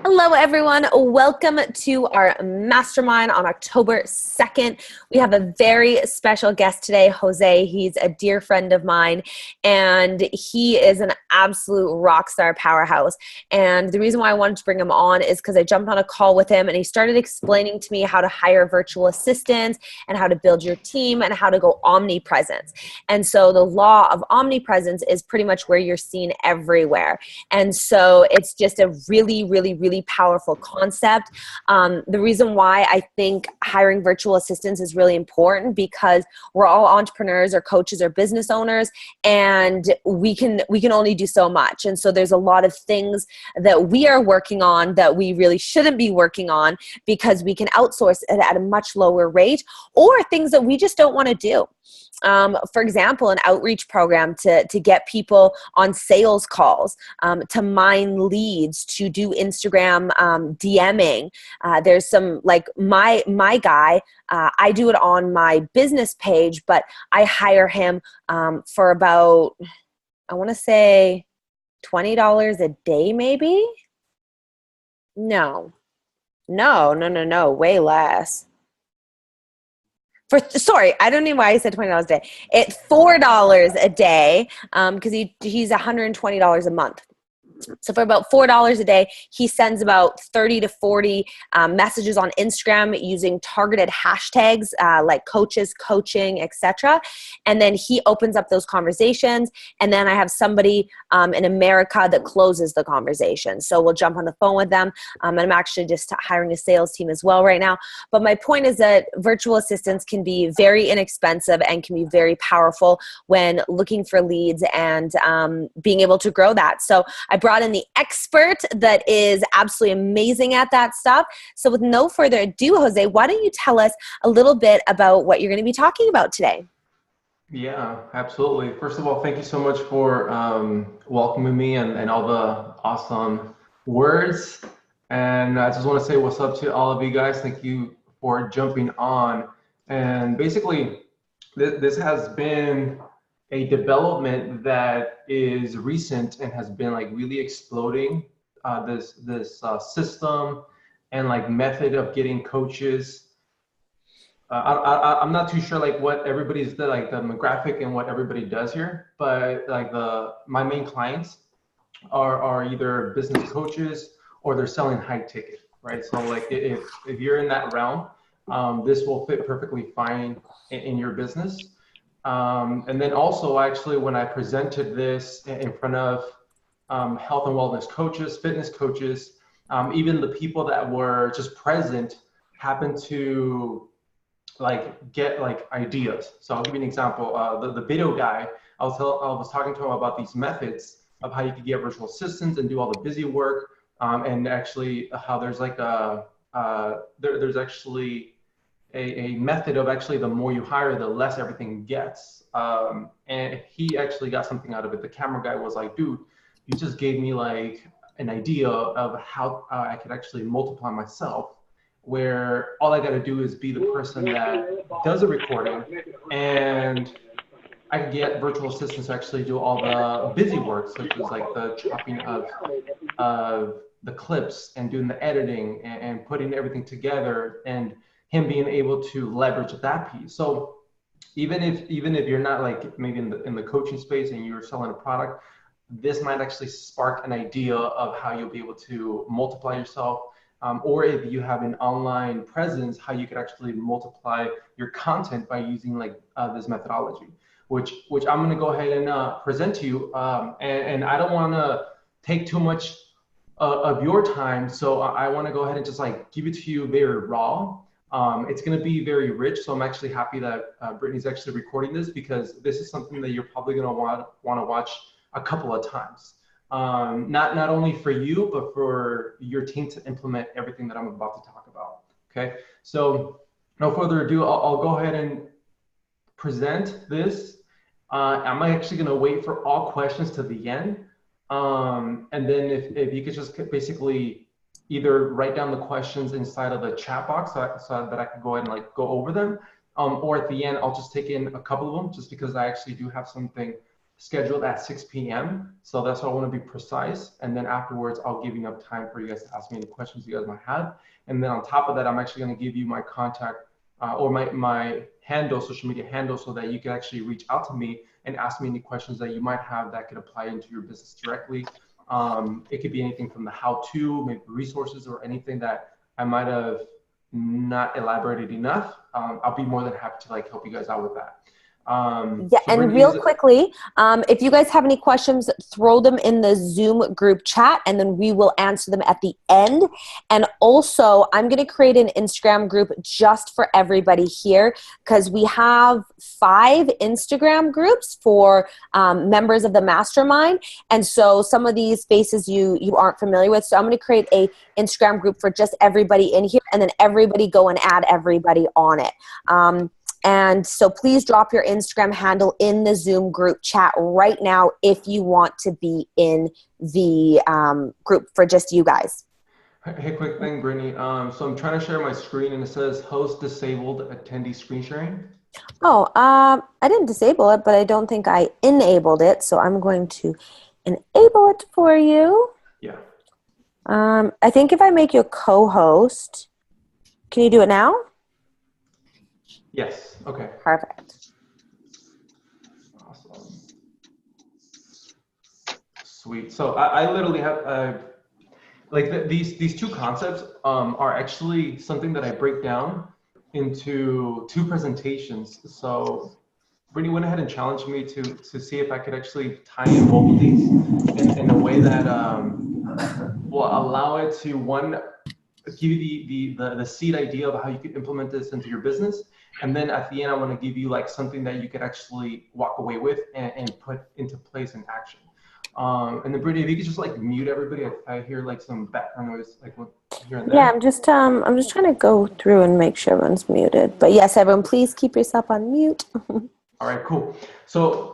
Hello, everyone. Welcome to our Mastermind on October 2nd. We have a very special guest today, Jose. He's a dear friend of mine, and he is an absolute rock star powerhouse. And the reason why I wanted to bring him on is because I jumped on a call with him, and he started explaining to me how to hire virtual assistants and how to build your team and how to go omnipresence. And so the law of omnipresence is pretty much where you're seen everywhere. And so it's just a really powerful concept. The reason why I think hiring virtual assistants is really important because we're all entrepreneurs or coaches or business owners, and we can only do so much. And so there's a lot of things that we are working on that we really shouldn't be working on because we can outsource it at a much lower rate, or things that we just don't want to do. For example, an outreach program to get people on sales calls, to mine leads, to do Instagram DMing. There's some, like my guy, I do it on my business page, but I hire him for about, I want to say $20 a day, maybe? No, way less. Sorry, I don't know why I said $20 a day. It's $4 a day because he's $120 a month. So for about $4 a day, he sends about 30 to 40 messages on Instagram using targeted hashtags like coaches, coaching, etc. And then he opens up those conversations. And then I have somebody in America that closes the conversation. So we'll jump on the phone with them. And I'm actually just hiring a sales team as well right now. But my point is that virtual assistants can be very inexpensive and can be very powerful when looking for leads and being able to grow that. So I brought in the expert that is absolutely amazing at that stuff. So with no further ado, Jose, why don't you tell us a little bit about what you're going to be talking about today? Yeah, absolutely. First of all, thank you so much for welcoming me and all the awesome words. And I just want to say what's up to all of you guys. Thank you for jumping on. And basically, this has been a development that is recent and has been like really exploding, this system and like method of getting coaches. I'm not too sure like what everybody's the demographic and what everybody does here, but like my main clients are either business coaches or they're selling high ticket, right? So like if you're in that realm, this will fit perfectly fine in your business. And then also, actually, when I presented this in front of health and wellness coaches, fitness coaches, even the people that were just present happened to like get like ideas. So I'll give you an example. The video guy, I was talking to him about these methods of how you could get virtual assistants and do all the busy work, and actually how there's like there's actually a method of actually the more you hire, the less everything gets. And he actually got something out of it. The camera guy was like, dude, you just gave me like an idea of how I could actually multiply myself, where all I got to do is be the person that does the recording, and I can get virtual assistants to actually do all the busy work, such as like the chopping of the clips and doing the editing and putting everything together, and him being able to leverage that piece. So even if you're not like maybe in the coaching space and you're selling a product, this might actually spark an idea of how you'll be able to multiply yourself. Or if you have an online presence, how you could actually multiply your content by using like this methodology, which I'm going to go ahead and present to you. And I don't want to take too much of your time, so I want to go ahead and just like give it to you very raw. It's going to be very rich, so I'm actually happy that Brittany's actually recording this, because this is something that you're probably going to want to watch a couple of times. Not only for you, but for your team to implement everything that I'm about to talk about. Okay, so no further ado, I'll go ahead and present this. I'm actually going to wait for all questions to the end, and then if you could just basically either write down the questions inside of the chat box so that I can go ahead and like go over them, or at the end I'll just take in a couple of them, just because I actually do have something scheduled at 6 p.m. So that's why I want to be precise. And then afterwards, I'll give you enough time for you guys to ask me any questions you guys might have. And then on top of that, I'm actually going to give you my contact or my handle, social media handle, so that you can actually reach out to me and ask me any questions that you might have that could apply into your business directly. It could be anything from the how-to, maybe resources, or anything that I might have not elaborated enough. I'll be more than happy to like help you guys out with that. Yeah, and real quickly, if you guys have any questions, throw them in the Zoom group chat, and then we will answer them at the end. And also, I'm going to create an Instagram group just for everybody here, because we have 5 Instagram groups for members of the Mastermind. And so some of these faces you aren't familiar with. So I'm going to create a Instagram group for just everybody in here, and then everybody go and add everybody on it. And so please drop your Instagram handle in the Zoom group chat right now if you want to be in the group for just you guys. Hey, quick thing, Brittany. So I'm trying to share my screen, and it says host disabled attendee screen sharing. Oh, I didn't disable it, but I don't think I enabled it. So I'm going to enable it for you. Yeah. I think if I make you a co-host, can you do it now? Yes. Okay. Perfect. Awesome. Sweet. So I literally have like these 2 concepts are actually something that I break down into 2 presentations. So Brittany went ahead and challenged me to see if I could actually tie in both of these in a way that will allow it to, one, give you the seed idea of how you could implement this into your business. And then at the end, I want to give you like something that you could actually walk away with and put into place in action. And then Brittany, if you could just like mute everybody, I hear like some background noise like here and there. Yeah, I'm just trying to go through and make sure everyone's muted. But yes, everyone, please keep yourself on mute. All right, cool. So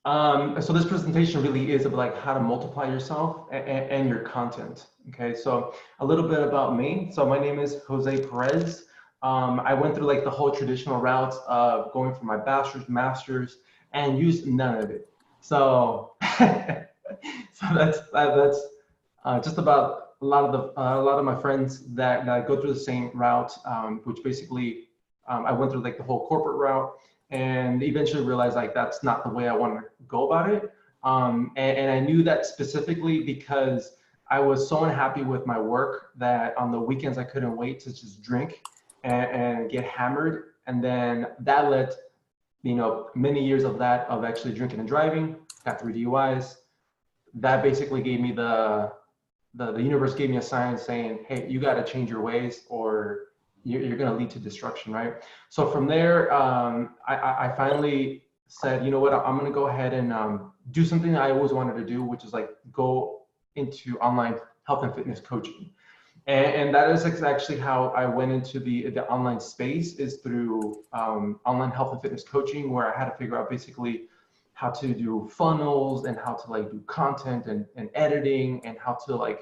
so this presentation really is about like how to multiply yourself and your content. Okay, so a little bit about me. So my name is Jose Perez. I went through like the whole traditional routes of going for my bachelor's, master's, and used none of it. So, so that's just about a lot of my friends that go through the same route, which basically I went through like the whole corporate route, and eventually realized like that's not the way I want to go about it. And I knew that specifically because I was so unhappy with my work that on the weekends I couldn't wait to just drink and get hammered. And then that led, many years of that, of actually drinking and driving, got 3 DUIs. That basically gave me the universe gave me a sign saying, hey, you got to change your ways or you're going to lead to destruction, right? So from there, I finally said, you know what, I'm going to go ahead and do something that I always wanted to do, which is like go into online health and fitness coaching. And that is actually how I went into the online space, is through online health and fitness coaching, where I had to figure out basically how to do funnels and how to like do content and editing and how to like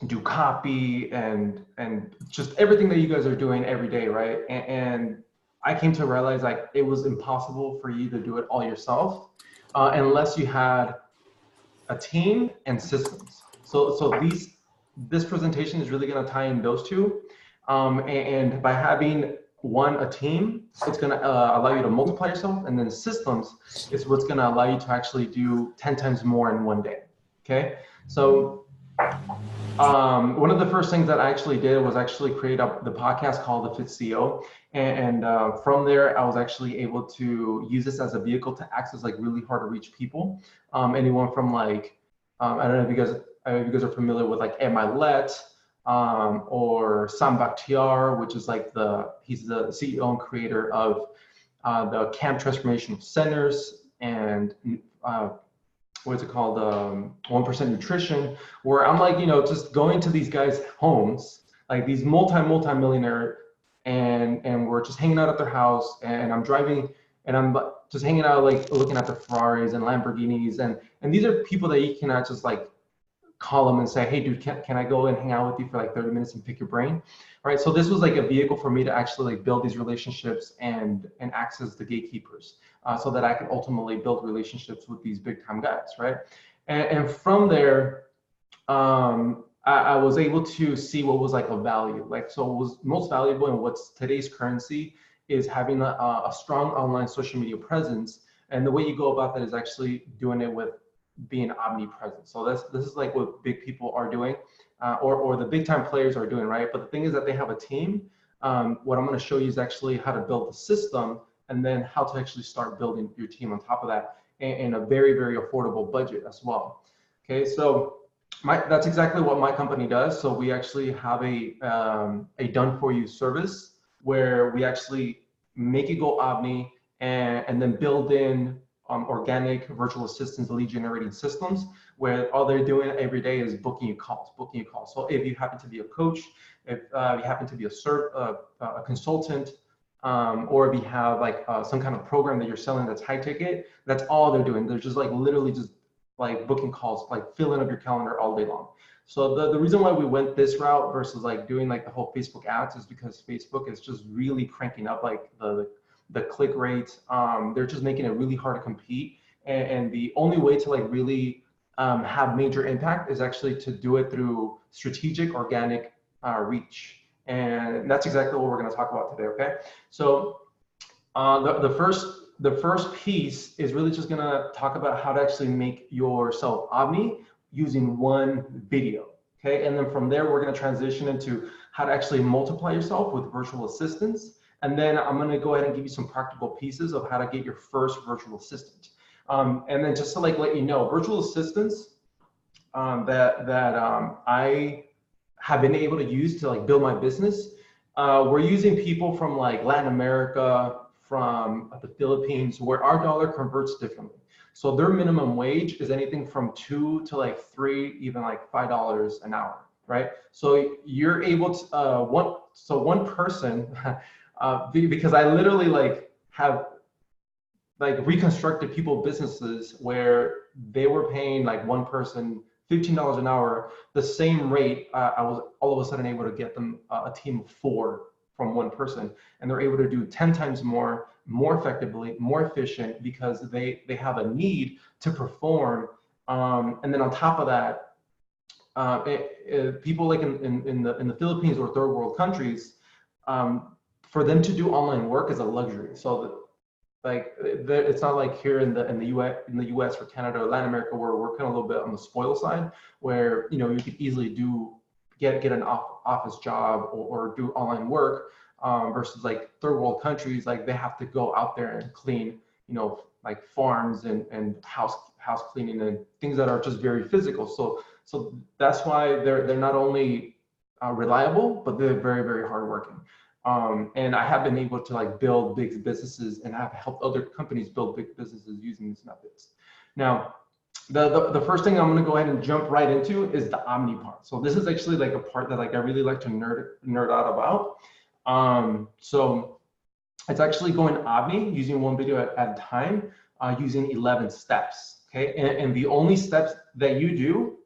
do copy and just everything that you guys are doing every day, right? And I came to realize like it was impossible for you to do it all yourself unless you had a team and systems. So this presentation is really going to tie in those 2, and by having a team, it's going to allow you to multiply yourself, and then systems is what's going to allow you to actually do 10 times more in one day. Okay, so one of the first things that I actually did was actually create the podcast called The Fit CEO, and from there I was actually able to use this as a vehicle to access like really hard to reach people, anyone from like I don't know if you guys are familiar with like Emilet or Sam Bakhtiar, which is like he's the CEO and creator of the Camp Transformational Centers and what's it called, 1% Nutrition, where I'm like, just going to these guys' homes, like these multi-millionaire, and we're just hanging out at their house, and I'm driving, and I'm just hanging out, like looking at the Ferraris and Lamborghinis, and these are people that you cannot just like call them and say, hey, dude, can I go and hang out with you for like 30 minutes and pick your brain? Right. So this was like a vehicle for me to actually like build these relationships and access the gatekeepers, so that I could ultimately build relationships with these big time guys. Right. And from there, I was able to see what was like a value. Like, so what was most valuable and what's today's currency is having a strong online social media presence. And the way you go about that is actually doing it with being omnipresent. So this is like what big people are doing, or the big time players are doing, right? But the thing is that they have a team. What I'm going to show you is actually how to build the system, and then how to actually start building your team on top of that in a very, very affordable budget as well. Okay, so that's exactly what my company does. So we actually have a done for you service where we actually make it go omni, and then build in organic virtual assistants, lead generating systems, where all they're doing every day is booking you calls. So if you happen to be a coach, if you happen to be a consultant, or if you have like some kind of program that you're selling that's high ticket, that's all they're doing. They're just like literally just like booking calls, like filling up your calendar all day long. So the reason why we went this route versus like doing like the whole Facebook ads is because Facebook is just really cranking up like the click rates. They're just making it really hard to compete. And the only way to like really have major impact is actually to do it through strategic organic reach. And that's exactly what we're going to talk about today. Okay. So the first piece is really just going to talk about how to actually make yourself omni using one video. Okay. And then from there, we're going to transition into how to actually multiply yourself with virtual assistants. And then I'm going to go ahead and give you some practical pieces of how to get your first virtual assistant. And then just to like let you know, virtual assistants that I have been able to use to like build my business, we're using people from like Latin America, from the Philippines, where our dollar converts differently. So their minimum wage is anything from $2 to like $3, even like $5 an hour, right? So you're able to one person. Because I literally like have like reconstructed people businesses where they were paying like one person $15 an hour, the same rate. I was all of a sudden able to get them a team of 4 from one person, and they're able to do 10 times more effectively, more efficient, because they have a need to perform. And then on top of that, people like in the Philippines or third world countries, for them to do online work is a luxury. So like it's not like here in the US or Canada or Latin America, where we're kind of a little bit on the spoil side, where you could easily get an office job or do online work, versus like third world countries, like they have to go out there and clean like farms and house cleaning and things that are just very physical. So that's why they're not only reliable, but they're very, very hardworking. And I have been able to like build big businesses, and have helped other companies build big businesses using these methods. Now, the first thing I'm going to go ahead and jump right into is the omni part. So this is actually like a part that like I really like to nerd out about. So it's actually going omni using one video at a time, using 11 steps. Okay, and the only steps that you do,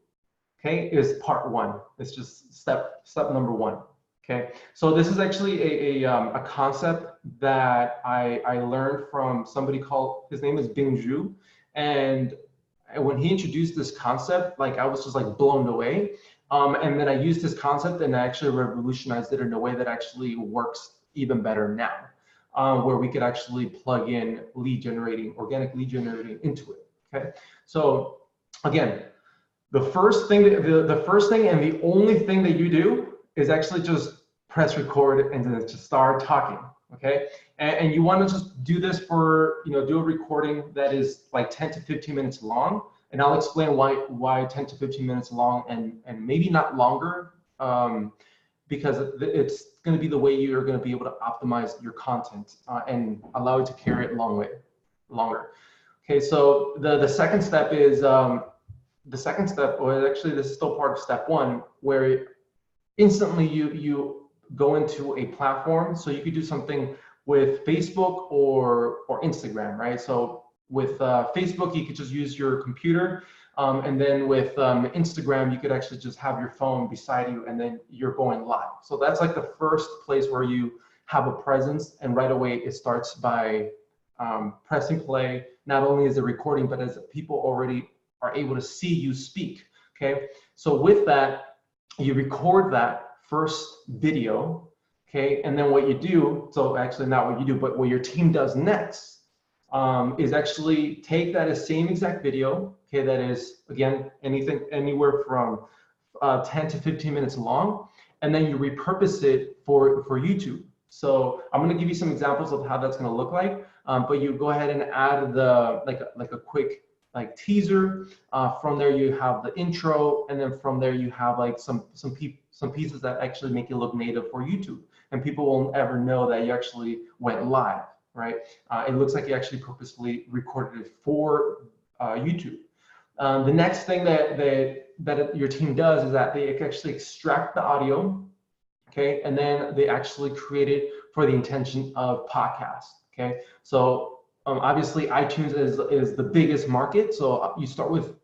okay, is part 1. It's just step number 1. Okay, so this is actually a concept that I learned from somebody his name is Bing Zhu. And when he introduced this concept, like I was just like blown away. And then I used this concept and I actually revolutionized it in a way that actually works even better now, where we could actually plug in organic lead generating into it. Okay, so again, the first thing and the only thing that you do is actually just press record and then just start talking. Okay, and you want to just do this for do a recording that is like 10 to 15 minutes long, and I'll explain why 10 to 15 minutes long and maybe not longer, because it's going to be the way you're going to be able to optimize your content and allow it to carry it longer. Okay, so the second step is or actually this is still part of step 1, where instantly you go into a platform. So you could do something with Facebook or Instagram, right? So with Facebook, you could just use your computer, And then with Instagram, you could actually just have your phone beside you and then you're going live. So that's like the first place where you have a presence, and right away it starts by pressing play. Not only is it recording, but as people already are able to see you speak, okay? So with that, you record that first video, okay? And then what you do, so actually not what you do, but what your team does next is actually take that same exact video, okay, that is, again, anything, anywhere from 10 to 15 minutes long, and then you repurpose it for YouTube. So I'm gonna give you some examples of how that's gonna look like, but you go ahead and add the, like a quick teaser. From there you have the intro, and then from there you have like some pieces that actually make it look native for YouTube, and people won't ever know that you actually went live, right? It looks like you actually purposefully recorded it for YouTube. The next thing that your team does is that they actually extract the audio, okay, and then they actually create it for the intention of podcast, okay? So obviously iTunes is the biggest market, so you start with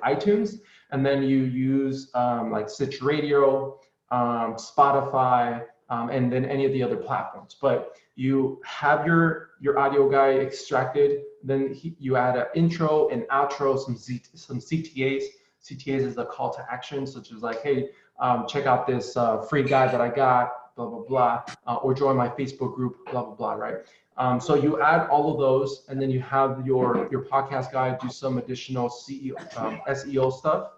iTunes, and then you use like Stitch Radio, Spotify, and then any of the other platforms. But you have your audio guy extracted, then you add an intro and outro, some CTAs. CTAs is a call to action, such as like, hey, check out this free guide that I got, blah, blah, blah, or join my Facebook group, blah, blah, blah, right? So you add all of those, and then you have your podcast guy do some additional SEO stuff.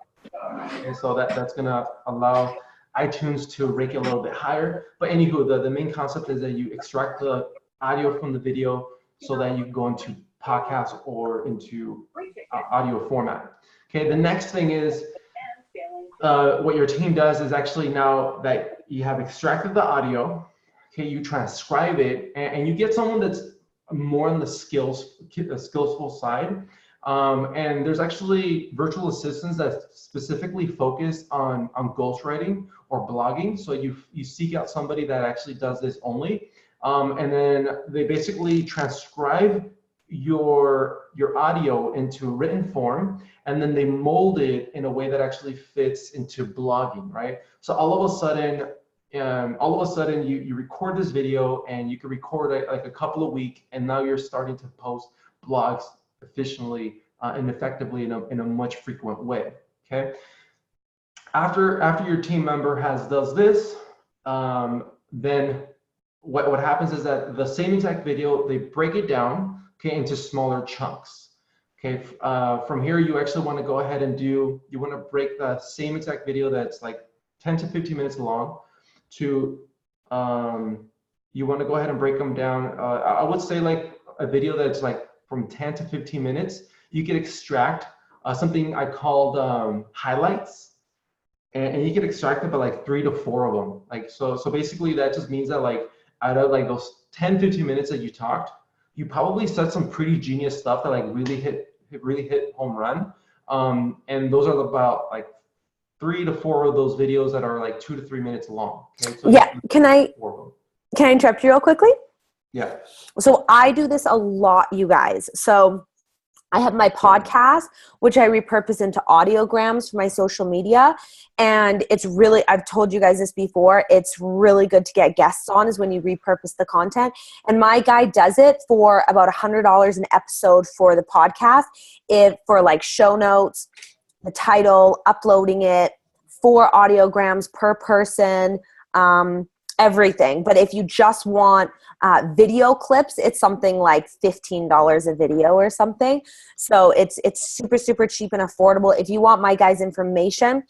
And so that's gonna allow iTunes to rank it a little bit higher. But anywho, the main concept is that you extract the audio from the video so that you can go into podcast or into audio format. Okay, the next thing is what your team does is actually, now that you have extracted the audio, okay, you transcribe it, and you get someone that's more on the skillful side. And there's actually virtual assistants that specifically focus on ghostwriting or blogging. So you seek out somebody that actually does this only. And then they basically transcribe your audio into written form, and then they mold it in a way that actually fits into blogging, right? So all of a sudden you record this video, and you can record it like a couple of weeks, and now you're starting to post blogs efficiently and effectively in a much frequent way. Okay. After your team member does this, then what happens is that the same exact video, they break it down, okay, into smaller chunks. Okay. From here, you actually want to go ahead and you want to break the same exact video that's like 10 to 15 minutes long to you want to go ahead and break them down. I would say like a video that's like from 10 to 15 minutes, you can extract something I called highlights, and you can extract about like 3 to 4 of them. Like, so basically that just means that like out of like those 10, 15 minutes that you talked, you probably said some pretty genius stuff that like really hit home run. And those are about like 3 to 4 of those videos that are like 2 to 3 minutes long. Okay? So yeah, can I interrupt you real quickly? Yeah. So I do this a lot, you guys. So I have my podcast, which I repurpose into audiograms for my social media. And it's really, I've told you guys this before, it's really good to get guests on is when you repurpose the content. And my guy does it for about $100 an episode for the podcast, for like show notes, the title, uploading it, 4 audiograms per person, everything. But if you just want video clips, it's something like $15 a video or something. So it's super, super cheap and affordable. If you want my guy's information,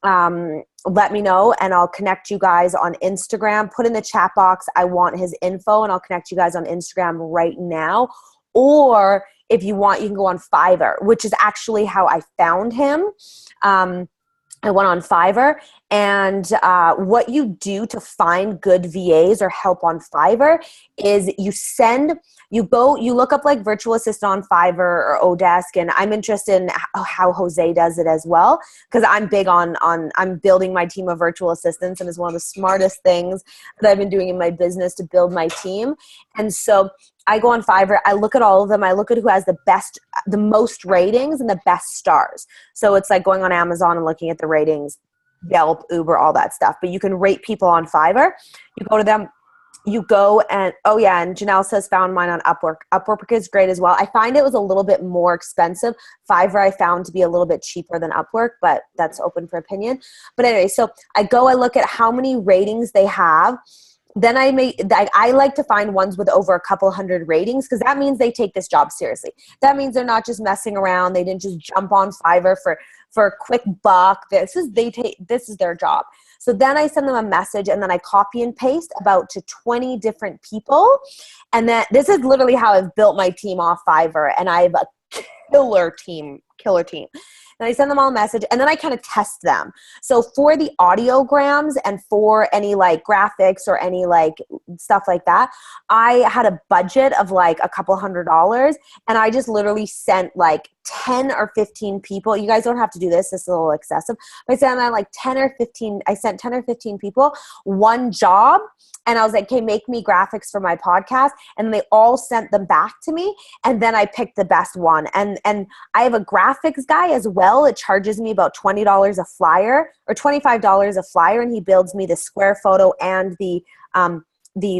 let me know and I'll connect you guys on Instagram. Put in the chat box, I want his info, and I'll connect you guys on Instagram right now. Or if you want, you can go on Fiverr, which is actually how I found him. I went on Fiverr, and what you do to find good VAs or help on Fiverr is you look up like virtual assistant on Fiverr or Odesk, and I'm interested in how Jose does it as well, because I'm big I'm building my team of virtual assistants, and it's one of the smartest things that I've been doing in my business to build my team. And so I go on Fiverr, I look at all of them. I look at who has the most ratings and the best stars. So it's like going on Amazon and looking at the ratings, Yelp, Uber, all that stuff. But you can rate people on Fiverr. You go to them, you go and, oh yeah, and Janelle says found mine on Upwork. Upwork is great as well. I find it was a little bit more expensive. Fiverr I found to be a little bit cheaper than Upwork, but that's open for opinion. But anyway, so I look at how many ratings they have. Then I like to find ones with over a couple hundred ratings, because that means they take this job seriously. That means they're not just messing around. They didn't just jump on Fiverr for a quick buck. This is their job. So then I send them a message, and then I copy and paste about to 20 different people. And then this is literally how I've built my team off Fiverr, and I have a killer team. And I send them all a message, and then I kind of test them. So for the audiograms and for any like graphics or any like stuff like that, I had a budget of like a couple $100, and I just literally sent like 10 or 15 people. You guys don't have to do this. This is a little excessive. But I sent like 10 or 15. I sent 10 or 15 people one job, and I was like, okay, make me graphics for my podcast. And they all sent them back to me. And then I picked the best one. And I have a graphics guy as well. It charges me about $20 a flyer or $25 a flyer. And he builds me the square photo and the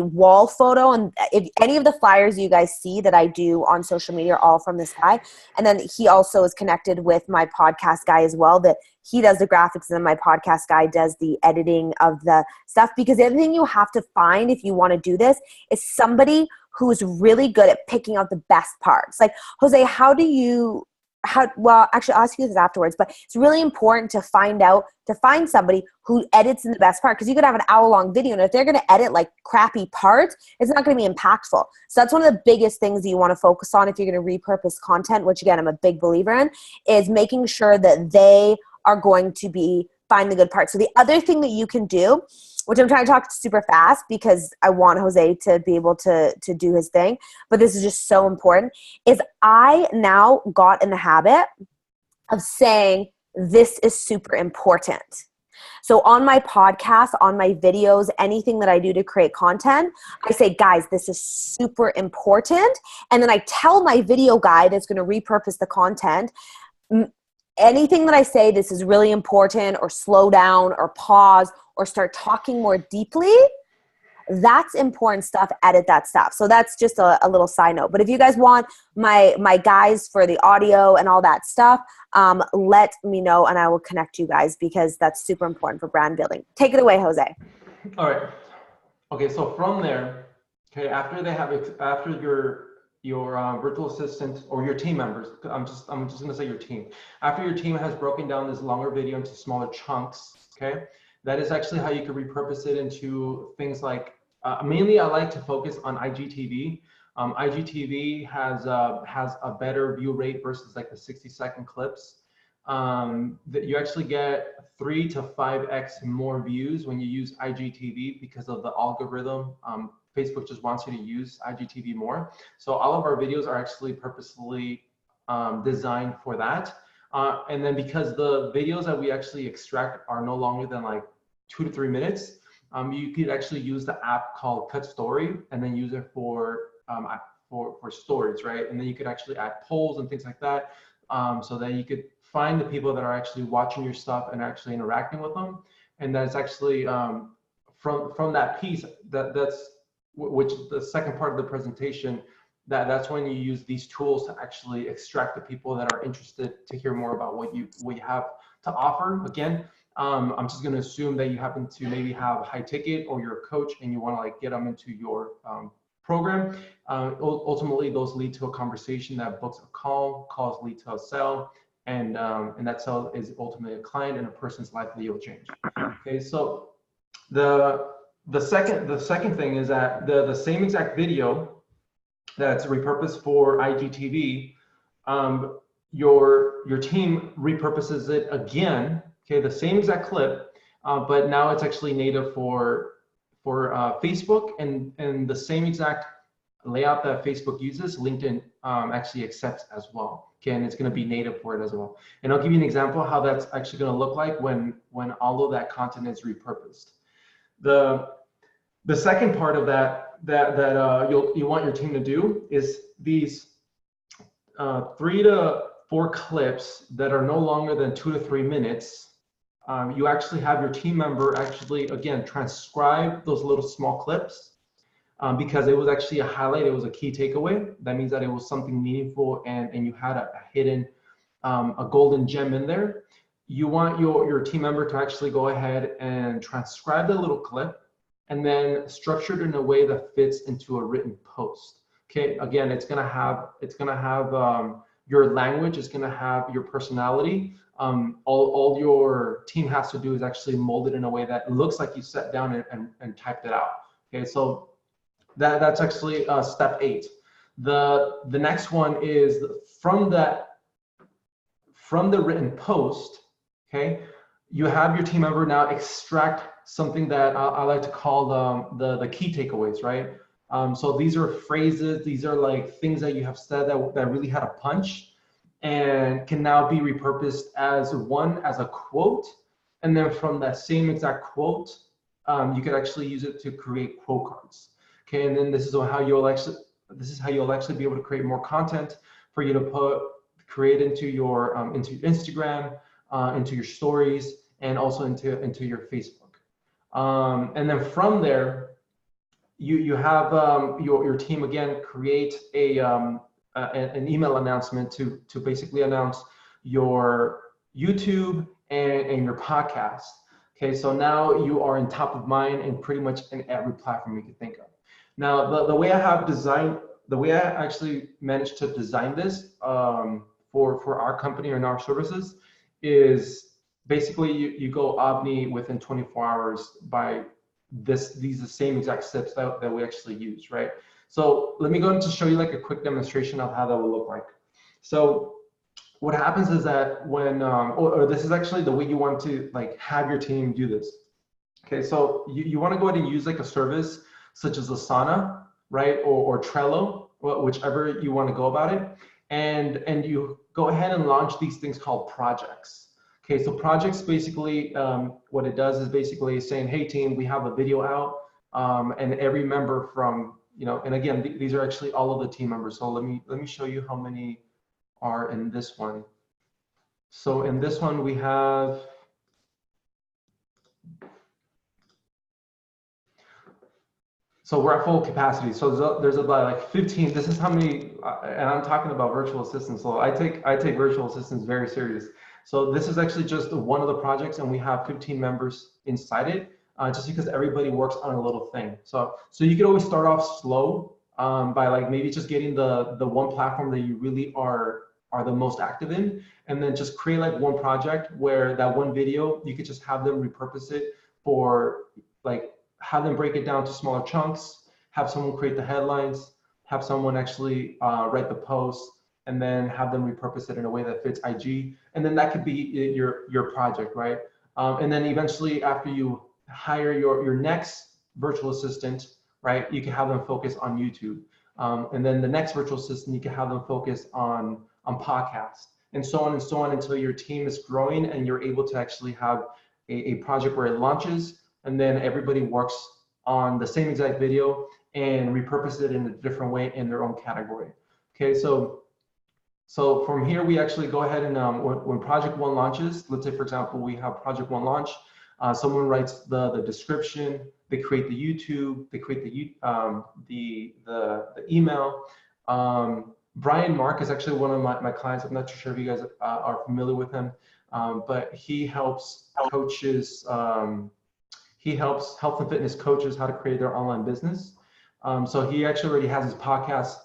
wall photo. And if any of the flyers you guys see that I do on social media are all from this guy. And then he also is connected with my podcast guy as well, that he does the graphics, and then my podcast guy does the editing of the stuff. Because the other thing you have to find if you want to do this is somebody who's really good at picking out the best parts. Like, Jose, well, actually I'll ask you this afterwards, but it's really important to find somebody who edits in the best part, because you could have an hour-long video, and if they're going to edit like crappy parts, it's not going to be impactful. So that's one of the biggest things that you want to focus on if you're going to repurpose content, which again, I'm a big believer in, is making sure that they are going to find the good parts. So the other thing that you can do, which I'm trying to talk super fast because I want Jose to be able to do his thing, but this is just so important, is I now got in the habit of saying, this is super important. So on my podcast, on my videos, anything that I do to create content, I say, guys, this is super important. And then I tell my video guy that's going to repurpose the content, anything that I say, this is really important, or slow down or pause or start talking more deeply, that's important stuff, edit that stuff. So that's just a little side note. But if you guys want my guys for the audio and all that stuff, let me know and I will connect you guys, because that's super important for brand building. Take it away, Jose. All right. Okay, so from there, okay, after your virtual assistant or your team members, I'm just gonna say your team. After your team has broken down this longer video into smaller chunks, okay, that is actually how you can repurpose it into things like, mainly I like to focus on IGTV. IGTV has a better view rate versus like the 60-second clips. That you actually get 3 to 5x more views when you use IGTV because of the algorithm. Facebook just wants you to use IGTV more. So all of our videos are actually purposefully designed for that. And then because the videos that we actually extract are no longer than like 2 to 3 minutes, you could actually use the app called Cut Story and then use it for stories, right? And then you could actually add polls and things like that, so that you could find the people that are actually watching your stuff and actually interacting with them. And that's actually from that piece, which the second part of the presentation, that's when you use these tools to actually extract the people that are interested to hear more about what you have to offer. Again, I'm just going to assume that you happen to maybe have high ticket, or you're a coach and you want to like get them into your program. Ultimately, those lead to a conversation that books a call, calls lead to a sale, and that sale is ultimately a client and a person's life that you'll change. Okay, so the second thing is that the same exact video that's repurposed for IGTV, your team repurposes it again. Okay, the same exact clip, but now it's actually native for Facebook, and the same exact layout that Facebook uses, LinkedIn actually accepts as well. Okay, and it's going to be native for it as well. And I'll give you an example of how that's actually going to look like when all of that content is repurposed. The second part of that you want your team to do is these 3 to 4 clips that are no longer than 2 to 3 minutes. You actually have your team member actually, again, transcribe those little small clips because it was actually a highlight, it was a key takeaway. That means that it was something meaningful and you had a hidden, a golden gem in there. You want your team member to actually go ahead and transcribe the little clip and then structure it in a way that fits into a written post. Okay, again, it's gonna have your language, it's gonna have your personality. All your team has to do is actually mold it in a way that looks like you sat down and typed it out. Okay, so that's actually step 8. The next one is from the written post. Okay, you have your team member now extract something that I like to call the key takeaways, right? So these are phrases, these are like things that you have said that really had a punch and can now be repurposed as a quote. And then from that same exact quote, you could actually use it to create quote cards. Okay, and then this is how you'll actually be able to create more content for you to create into your into Instagram, into your stories, and also into your Facebook. And then from there, you have your team again create an email announcement to basically announce your YouTube and your podcast. Okay, so now you are in top of mind in pretty much in every platform you can think of. Now, the way I actually managed to design this for our company and our services is basically you go omni within 24 hours by these the same exact steps that we actually use, right? So let me go into show you like a quick demonstration of how that will look like. So what happens is that when, or this is actually the way you want to like have your team do this. Okay, so you want to go ahead and use like a service such as Asana, right? Or Trello, whichever you want to go about it. And you go ahead and launch these things called projects. Okay, so projects basically, what it does is basically saying, hey team, we have a video out, and every member from, and again, these are actually all of the team members. So let me show you how many are in this one. So in this one we have, so we're at full capacity. So there's about like 15. This is how many, and I'm talking about virtual assistants. So I take virtual assistants very serious. So this is actually just one of the projects, and we have 15 members inside it, just because everybody works on a little thing. So you could always start off slow by like maybe just getting the one platform that you really are the most active in, and then just create like one project where that one video, you could just have them repurpose it for like, have them break it down to smaller chunks, have someone create the headlines, have someone actually write the post, and then have them repurpose it in a way that fits IG. And then that could be your project, right? And then eventually after you hire your next virtual assistant, right, you can have them focus on YouTube. And then the next virtual assistant, you can have them focus on podcasts, and so on until your team is growing and you're able to actually have a project where it launches, and then everybody works on the same exact video and repurpose it in a different way in their own category. Okay, so from here, we actually go ahead and when project 1 launches, let's say for example, we have project 1 launch, someone writes the description, they create the YouTube, they create the email. Brian Mark is actually one of my clients. I'm not too sure if you guys are familiar with him, but he helps coaches, he helps health and fitness coaches how to create their online business. So he actually already has his podcast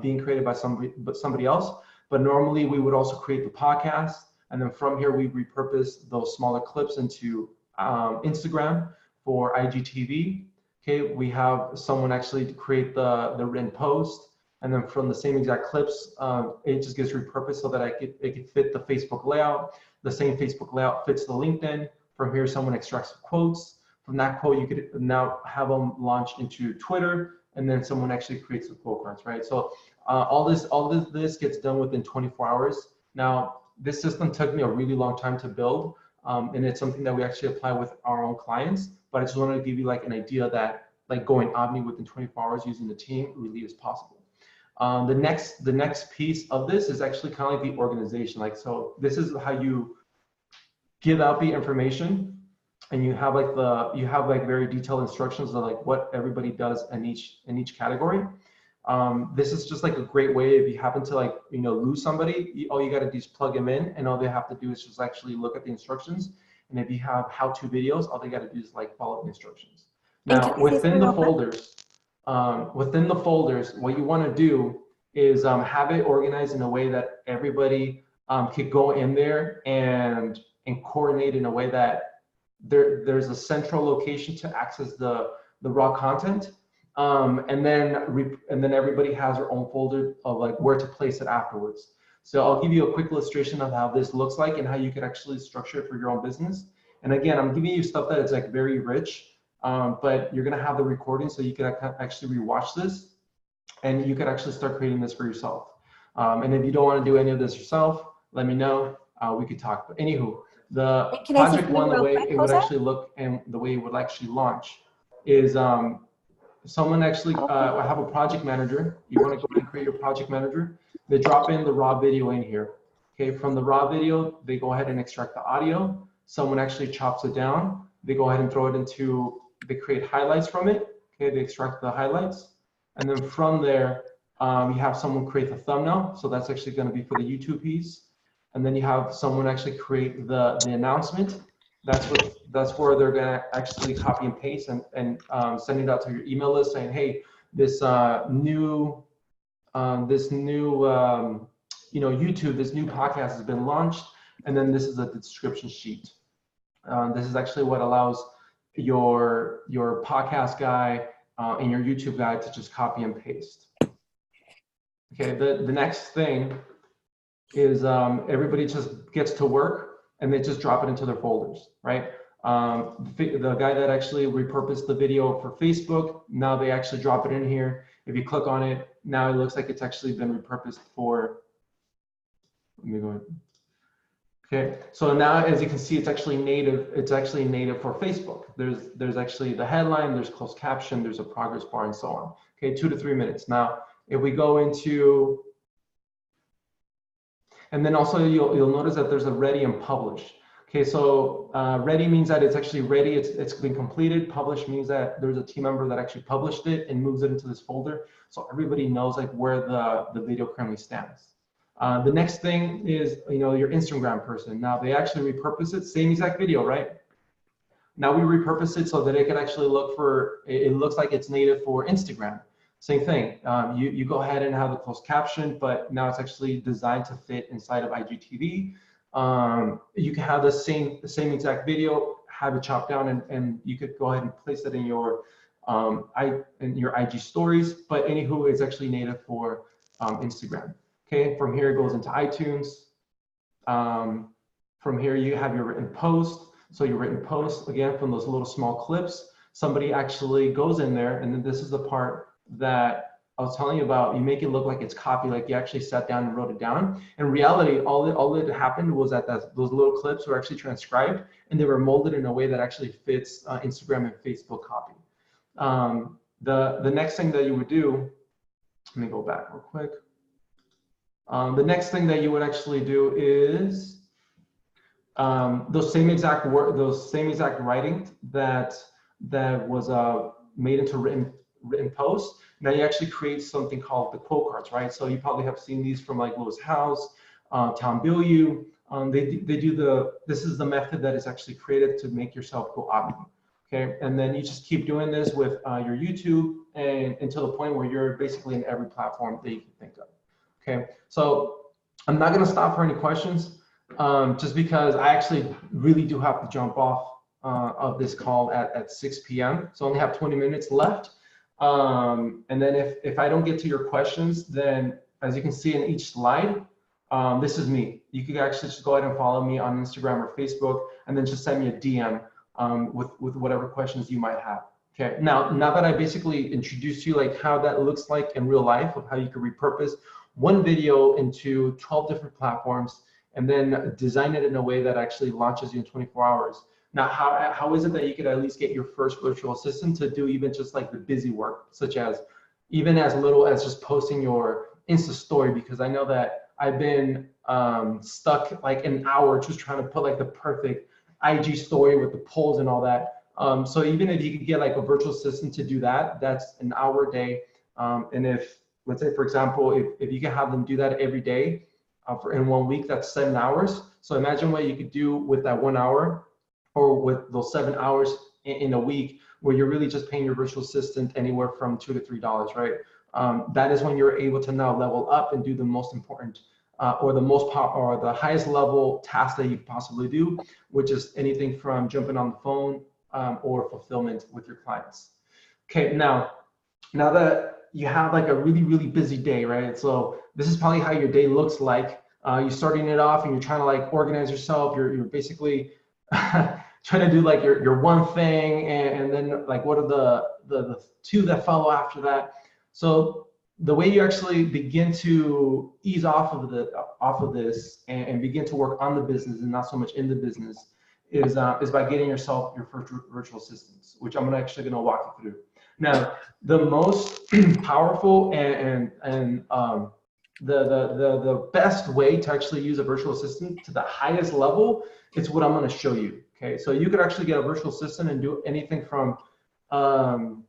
being created by somebody else. But normally we would also create the podcast, and then from here we repurpose those smaller clips into Instagram for IGTV. Okay, we have someone actually create the written post, and then from the same exact clips, it just gets repurposed so that it could fit the Facebook layout. The same Facebook layout fits the LinkedIn. From here, someone extracts quotes. From that quote, you could now have them launch into Twitter, and then someone actually creates the quote cards, right? So all this gets done within 24 hours. Now, this system took me a really long time to build, and it's something that we actually apply with our own clients. But I just wanted to give you like an idea that like going omni within 24 hours using the team really is possible. The next piece of this is actually kind of like the organization. Like, so this is how you give out the information, and you have like very detailed instructions of like what everybody does in each category. This is just like a great way if you happen to like, lose somebody, all you got to do is plug them in, and all they have to do is just actually look at the instructions. And if you have how-to videos, all they got to do is like follow the instructions. Now, within the folders, what you want to do is have it organized in a way that everybody could go in there and coordinate in a way that there's a central location to access the raw content. And then everybody has their own folder of like where to place it afterwards. So I'll give you a quick illustration of how this looks like and how you could actually structure it for your own business. And again, I'm giving you stuff that is like very rich, but you're gonna have the recording so you can actually rewatch this, and you can actually start creating this for yourself. And if you don't want to do any of this yourself, let me know. We could talk. But anywho, the project one, the way it would actually look and the way it would actually launch is someone actually, I have a project manager. You want to go ahead and create your project manager. They drop in the raw video in here. Okay, from the raw video, they go ahead and extract the audio. Someone actually chops it down. They go ahead and throw it into, they create highlights from it. Okay, they extract the highlights. And then from there, you have someone create the thumbnail. So that's actually going to be for the YouTube piece. And then you have someone actually create the announcement. That's where they're gonna actually copy and paste and send it out to your email list saying, hey, this new YouTube, this new podcast has been launched, and then this is a description sheet. This is actually what allows your podcast guy and your YouTube guy to just copy and paste. Okay, the next thing is everybody just gets to work and they just drop it into their folders, right? The guy that actually repurposed the video for Facebook, now they actually drop it in here. If you click on it, now it looks like it's actually been repurposed for, let me go ahead. Okay, so now as you can see, it's actually native for Facebook. There's actually the headline, there's closed caption, there's a progress bar, and so on. Okay, 2 to 3 minutes. Now, if we go into, and then also you'll notice that there's a ready and publish. Okay, so ready means that it's actually ready, it's been completed. Publish means that there's a team member that actually published it and moves it into this folder, so everybody knows like where the video currently stands. The next thing is, your Instagram person. Now they actually repurpose it, same exact video, right? Now we repurpose it so that it can actually look for, it looks like it's native for Instagram. Same thing, you go ahead and have the closed caption, but now it's actually designed to fit inside of IGTV. You can have the same exact video, have it chopped down, and you could go ahead and place it in your IG stories. But anywho, it's actually native for Instagram. Okay, from here it goes into iTunes. From here you have your written post. So your written post, again, from those little small clips, somebody actually goes in there, and then this is the part that I was telling you about. You make it look like it's copy, like you actually sat down and wrote it down. In reality, all that happened was that those little clips were actually transcribed, and they were molded in a way that actually fits Instagram and Facebook copy. The next thing that you would do, let me go back real quick. The next thing that you would actually do is those same exact writing that was made into written post. Now you actually create something called the quote cards, right? So you probably have seen these from like Lewis House, Tom Bilyeu. This is the method that is actually created to make yourself go omni. Okay, and then you just keep doing this with your YouTube and until the point where you're basically in every platform that you can think of. Okay, so I'm not gonna stop for any questions, just because I actually really do have to jump off of this call at 6 p.m. So I only have 20 minutes left. And then if I don't get to your questions, then as you can see in each slide, this is me. You can actually just go ahead and follow me on Instagram or Facebook, and then just send me a DM with whatever questions you might have. Okay, now that I basically introduced you like how that looks like in real life, of how you can repurpose one video into 12 different platforms and then design it in a way that actually launches you in 24 hours. Now, how is it that you could at least get your first virtual assistant to do even just like the busy work, such as even as little as just posting your Insta story? Because I know that I've been stuck like an hour just trying to put like the perfect IG story with the polls and all that. So even if you could get like a virtual assistant to do that, that's an hour a day. And if, let's say, for example, if you can have them do that every day in 1 week, that's 7 hours. So imagine what you could do with that 1 hour or with those 7 hours in a week, where you're really just paying your virtual assistant anywhere from $2 to $3, right? That is when you're able to now level up and do the most important or the highest level task that you could possibly do, which is anything from jumping on the phone or fulfillment with your clients. Okay, now that you have like a really, really busy day, right? So this is probably how your day looks like. You're starting it off and you're trying to like organize yourself. You're basically trying to do like your one thing, and then like what are the two that follow after that. So the way you actually begin to ease off of this and begin to work on the business and not so much in the business is by getting yourself your first virtual assistants, which I'm actually going to walk you through. Now, the most powerful and the best way to actually use a virtual assistant to the highest level is what I'm going to show you. Okay, so you could actually get a virtual assistant and do anything from all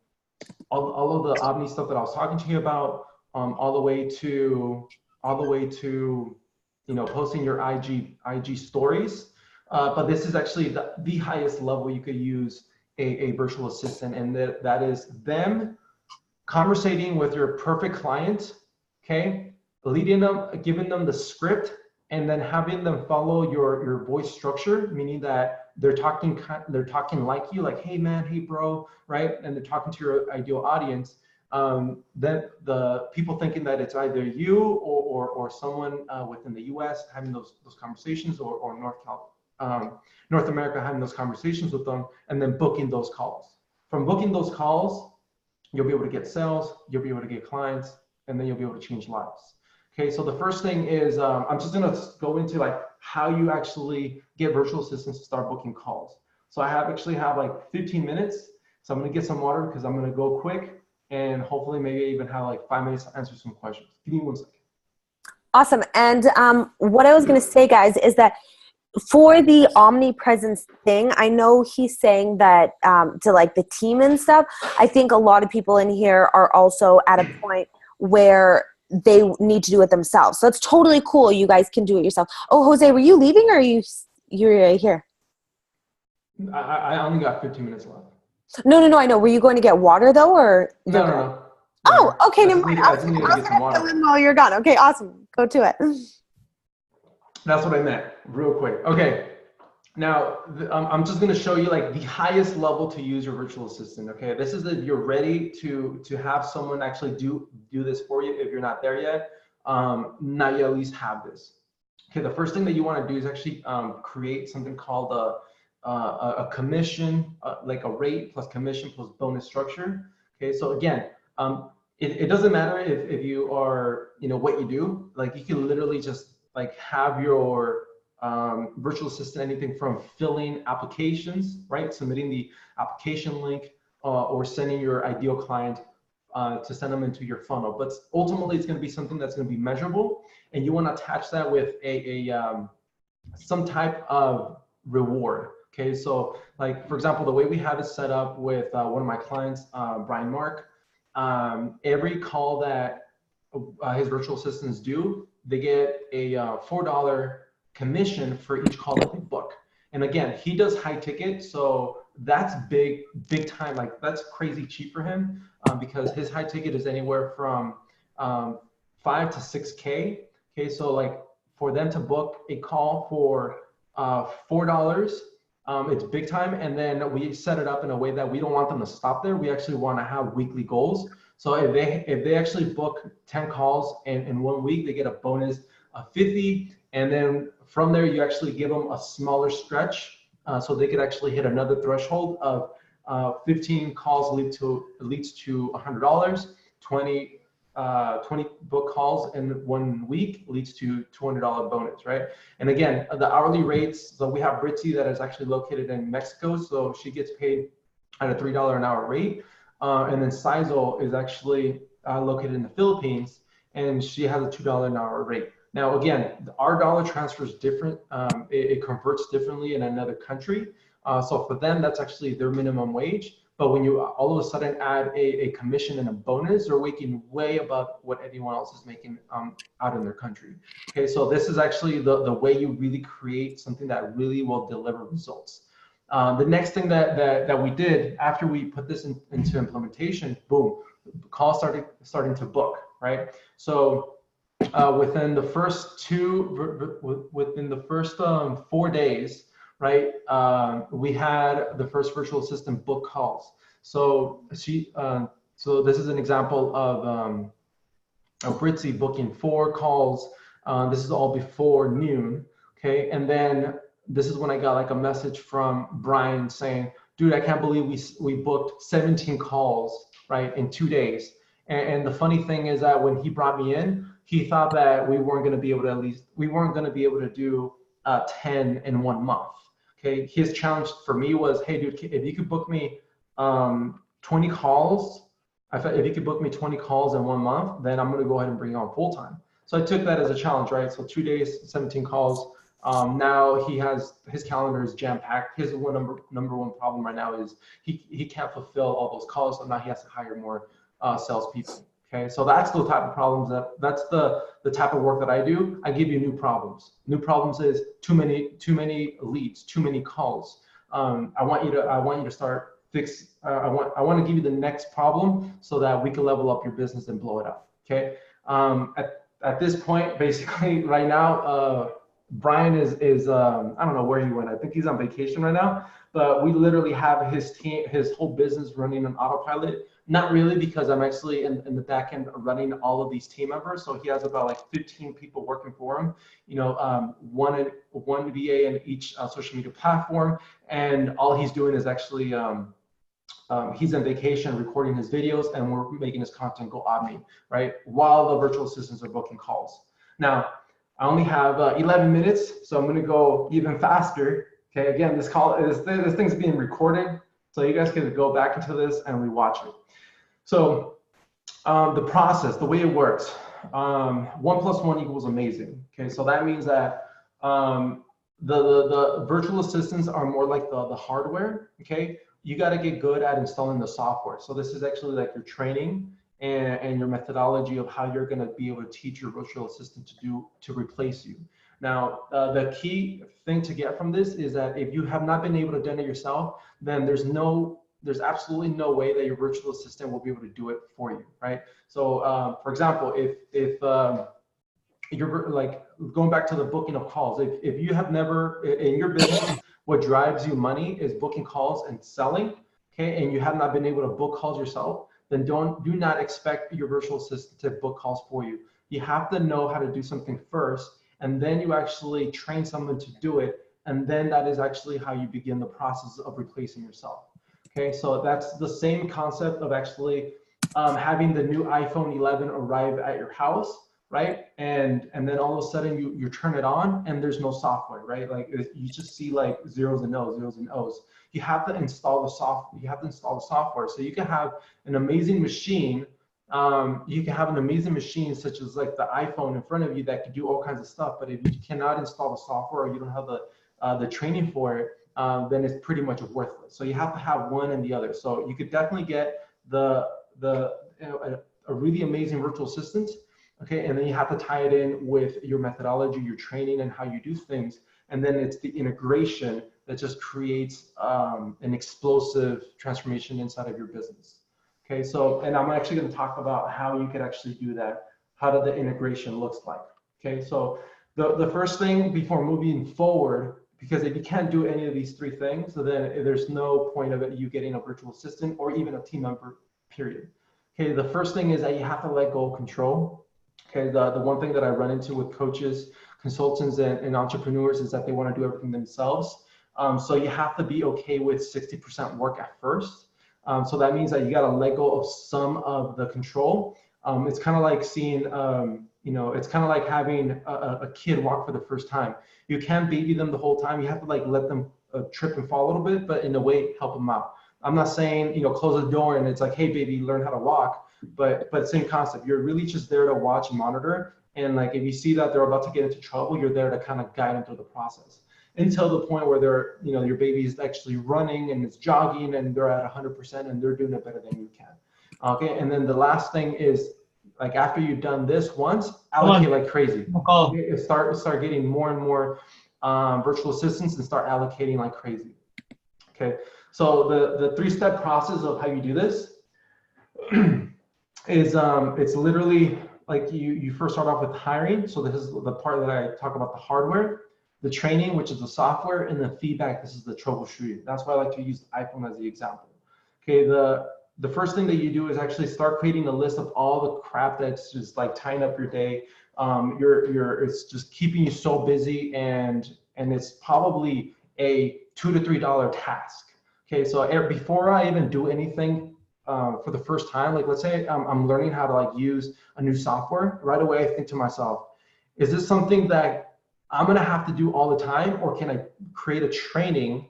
of the Omni stuff that I was talking to you about, all the way to posting your IG stories. But this is actually the highest level you could use a virtual assistant, and that is them conversating with your perfect client, okay, leading them, giving them the script, and then having them follow your voice structure, meaning that they're talking like you, like, hey man, hey bro, right? And they're talking to your ideal audience. Then the people thinking that it's either you or someone within the US having those conversations, or North America having those conversations with them, and then booking those calls. From booking those calls, you'll be able to get sales, you'll be able to get clients, and then you'll be able to change lives. Okay, so the first thing is I'm just gonna go into like how you actually get virtual assistants to start booking calls. So I actually have like 15 minutes. So I'm gonna get some water because I'm gonna go quick, and hopefully maybe even have like 5 minutes to answer some questions. Give me 1 second. Awesome. And what I was going to say, guys, is that for the omnipresence thing, I know he's saying that to like the team and stuff, I think a lot of people in here are also at a point where they need to do it themselves. So it's totally cool. You guys can do it yourself. Oh, Jose, were you leaving, or you're right here? I only got 15 minutes left. No, I know. Were you going to get water though, or? No. Oh, okay. Never mind. I just need to get some water. Oh, you're gone. Okay, awesome. Go to it. That's what I meant, real quick. Okay, now I'm just gonna show you like the highest level to use your virtual assistant. Okay, this is if you're ready to have someone actually do this for you. If you're not there yet, now you at least have this. Okay, the first thing that you want to do is actually create something called a commission, like a rate plus commission plus bonus structure. Okay, so again, it doesn't matter if you are, what you do. Like you can literally just like have your virtual assistant, anything from filling applications, right? Submitting the application link or sending your ideal client to send them into your funnel. But ultimately, it's going to be something that's going to be measurable, and you want to attach that with some type of reward. Okay, so like for example, the way we have it set up with one of my clients, Brian Mark, every call that his virtual assistants do, they get a $4 commission for each call that they book. And again, he does high ticket, so that's big time. Like that's crazy cheap for him because his high ticket is anywhere from 5 to 6K. Okay, so like for them to book a call for $4, it's big time. And then we set it up in a way that we don't want them to stop there. We actually want to have weekly goals. So if they actually book 10 calls in 1 week, they get a bonus of 50. And then from there, you actually give them a smaller stretch so they could actually hit another threshold of 15 calls leads to $100, 20 20 book calls in 1 week leads to $200 bonus, right? And again, the hourly rates, so we have Britzy that is actually located in Mexico, so she gets paid at a $3 an hour rate. And then Sizel is actually located in the Philippines, and she has a $2 an hour rate. Now, again, our dollar transfer is different. It converts differently in another country. So for them, that's actually their minimum wage. But when you all of a sudden add a commission and a bonus, they're making way above what anyone else is making out in their country. Okay, so this is actually the way you really create something that really will deliver results. The next thing that we did after we put this into implementation, boom, calls starting to book, right? So within the first 4 days, right, we had the first virtual assistant book calls. So so this is an example of Britzy booking 4 calls. This is all before noon, okay? And then this is when I got like a message from Brian saying, dude, I can't believe we booked 17 calls, right, in 2 days. And the funny thing is that when he brought me in, he thought that we weren't going to be able to do 10 in 1 month. Okay, his challenge for me was, hey, dude, if you could book me 20 calls, if you could book me 20 calls in 1 month, then I'm going to go ahead and bring you on full time. So I took that as a challenge, right? So 2 days, 17 calls. Now his calendar is jam packed. His number one problem right now is he can't fulfill all those calls, so now he has to hire more salespeople. Okay, so that's the type of problems that's the type of work that I do. I give you new problems. New problems is too many leads, too many calls. I want you to start fix. I want to give you the next problem so that we can level up your business and blow it up. Okay. At this point, basically, right now, Brian is I don't know where he went. I think he's on vacation right now. But we literally have his team, his whole business running on autopilot. Not really, because I'm actually in the back end running all of these team members. So he has about like 15 people working for him. You know, one VA in each social media platform, and all he's doing is actually he's on vacation recording his videos, and we're making his content go omni, right? While the virtual assistants are booking calls. Now, I only have 11 minutes, so I'm going to go even faster. Okay, again, this thing's being recorded, so you guys can go back into this and rewatch it. So the process, the way it works, 1 + 1 equals amazing. Okay, so that means that the virtual assistants are more like the hardware. Okay, you got to get good at installing the software. So this is actually like your training and your methodology of how you're going to be able to teach your virtual assistant to replace you. Now, the key thing to get from this is that if you have not been able to do it yourself, then there's absolutely no way that your virtual assistant will be able to do it for you, right? So, for example, if you're like going back to the booking of calls, if you have never in your business, what drives you money is booking calls and selling, okay, and you have not been able to book calls yourself, then do not expect your virtual assistant to book calls for you. You have to know how to do something first, and then you actually train someone to do it, and then that is actually how you begin the process of replacing yourself. Okay, so that's the same concept of actually having the new iPhone 11 arrive at your house, right? And then all of a sudden you turn it on and there's no software, right? Like you just see like zeros and O's. You have to install the software. So you can have an amazing machine. You can have an amazing machine such as like the iPhone in front of you that can do all kinds of stuff. But if you cannot install the software or you don't have the training for it, then it's pretty much worthless. So you have to have one and the other. So you could definitely get a really amazing virtual assistant, okay, and then you have to tie it in with your methodology, your training, and how you do things. And then it's the integration that just creates an explosive transformation inside of your business. Okay, so, and I'm actually going to talk about how you could actually do that, how the integration looks like. Okay, so the first thing before moving forward, because if you can't do any of these 3 things, so then there's no point of you getting a virtual assistant or even a team member, period. Okay, the first thing is that you have to let go of control. Okay, the one thing that I run into with coaches, consultants, and entrepreneurs is that they want to do everything themselves. So you have to be okay with 60% work at first. So that means that you got to let go of some of the control. It's kind of like seeing, it's kind of like having a kid walk for the first time. You can't baby them the whole time. You have to like let them trip and fall a little bit, but in a way help them out. I'm not saying, close the door and it's like, hey baby, learn how to walk, but same concept. You're really just there to watch and monitor. And like, if you see that they're about to get into trouble, you're there to kind of guide them through the process until the point where they're, your baby is actually running and it's jogging and they're at 100% and they're doing it better than you can. Okay, and then the last thing is, like after you've done this once, allocate like crazy. Start getting more and more virtual assistants and start allocating like crazy. Okay, so the 3-step process of how you do this is it's literally like you first start off with hiring. So this is the part that I talk about, the hardware, the training, which is the software, and the feedback. This is the troubleshooting. That's why I like to use the iPhone as the example. Okay, the first thing that you do is actually start creating a list of all the crap that's just like tying up your day. It's just keeping you so busy, and it's probably a $2 to $3 task. Okay, so before I even do anything for the first time, like let's say I'm learning how to like use a new software, right away I think to myself, is this something that I'm gonna have to do all the time, or can I create a training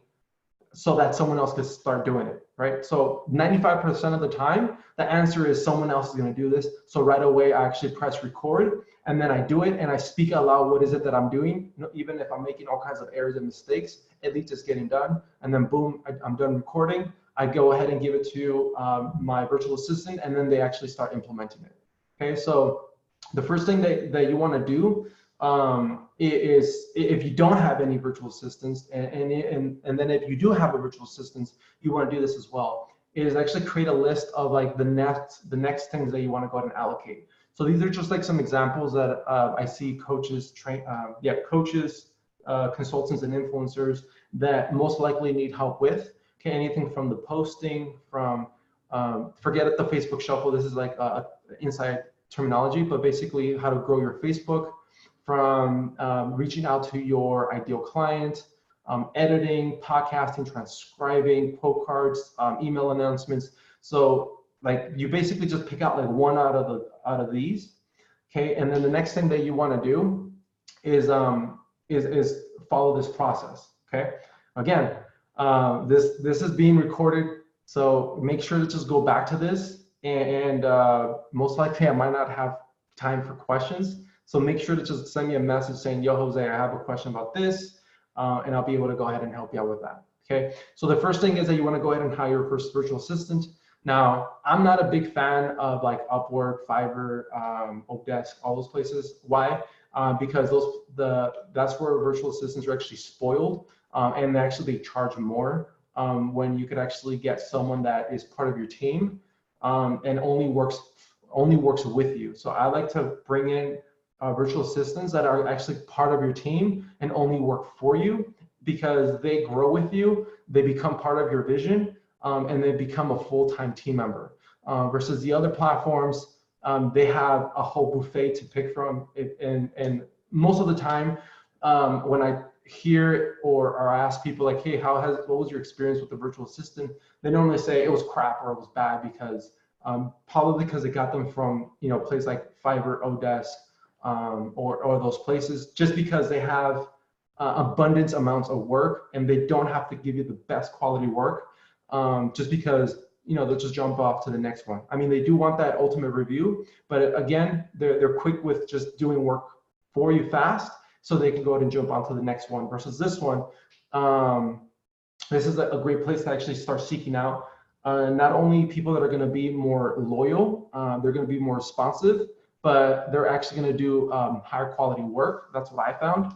so that someone else can start doing it, right? So 95% of the time, the answer is someone else is gonna do this. So right away, I actually press record, and then I do it, and I speak out loud, what is it that I'm doing? Even if I'm making all kinds of errors and mistakes, at least it's getting done. And then boom, I'm done recording. I go ahead and give it to my virtual assistant, and then they actually start implementing it. Okay, so the first thing that you wanna do is, if you don't have any virtual assistants, and then if you do have a virtual assistant, you want to do this as well, is actually create a list of like the next things that you want to go ahead and allocate. So these are just like some examples that I see coaches, consultants and influencers that most likely need help with. Okay, anything from the posting, from forget the Facebook shuffle. This is like inside terminology, but basically how to grow your Facebook, from reaching out to your ideal client, editing, podcasting, transcribing, quote cards, email announcements. So like you basically just pick out like one out of these, okay? And then the next thing that you want to do is follow this process, okay? Again, this is being recorded, so make sure to just go back to this, and most likely I might not have time for questions. So make sure to just send me a message saying, yo, Jose, I have a question about this, and I'll be able to go ahead and help you out with that, okay? So the first thing is that you wanna go ahead and hire your first virtual assistant. Now, I'm not a big fan of like Upwork, Fiverr, Odesk, all those places. Why? Because that's where virtual assistants are actually spoiled, and they charge more when you could actually get someone that is part of your team and only works with you. So I like to bring in virtual assistants that are actually part of your team and only work for you, because they grow with you, they become part of your vision, and they become a full-time team member. Versus the other platforms, they have a whole buffet to pick from, and most of the time, when I hear or ask people like, hey, what was your experience with the virtual assistant? They normally say it was crap or it was bad, because probably because it got them from places like Fiverr, Odesk, or those places, just because they have abundance amounts of work and they don't have to give you the best quality work, just because they'll just jump off to the next one. I mean, they do want that ultimate review, but again, they're quick with just doing work for you fast, so they can go ahead and jump onto the next one. Versus this one, this is a great place to actually start seeking out not only people that are going to be more loyal, they're going to be more responsive, but they're actually going to do higher quality work. That's what I found.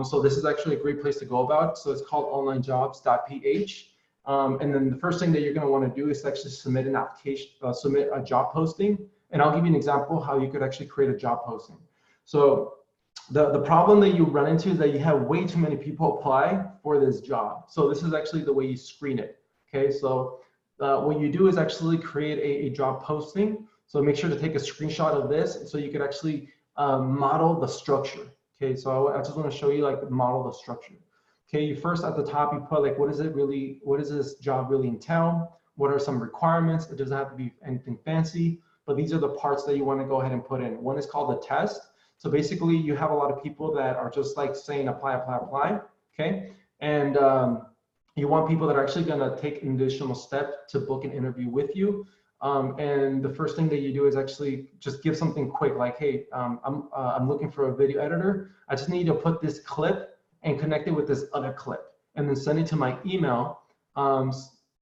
So this is actually a great place to go about. So it's called onlinejobs.ph. And then the first thing that you're going to want to do is actually submit an application, submit a job posting. And I'll give you an example how you could actually create a job posting. So the problem that you run into is that you have way too many people apply for this job. So this is actually the way you screen it. Okay, so what you do is actually create a job posting. So make sure to take a screenshot of this so you could actually model the structure. Okay, so I just want to show you like model the structure. Okay, you first at the top you put like what does this job really entail? What are some requirements? It doesn't have to be anything fancy, but these are the parts that you want to go ahead and put in. One is called the test. So basically you have a lot of people that are just like saying apply, apply, apply, okay? And you want people that are actually gonna take an additional step to book an interview with you. And the first thing that you do is actually just give something quick, like, hey, I'm looking for a video editor. I just need you to put this clip and connect it with this other clip, and then send it to my email,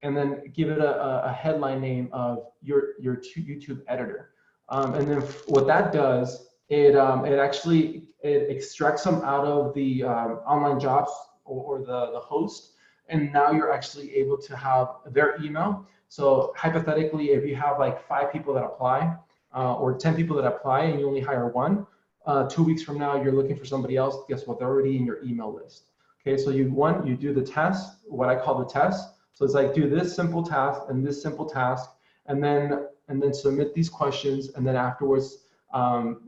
and then give it a headline name of your YouTube editor. And then what that does, it extracts them out of the online jobs or the host, and now you're actually able to have their email. So hypothetically, if you have like 5 people that apply or 10 people that apply and you only hire one, 2 weeks from now you're looking for somebody else. Guess what? They're already in your email list. Okay, so you do the test, what I call the test. So it's like, do this simple task and this simple task, and then submit these questions, and then afterwards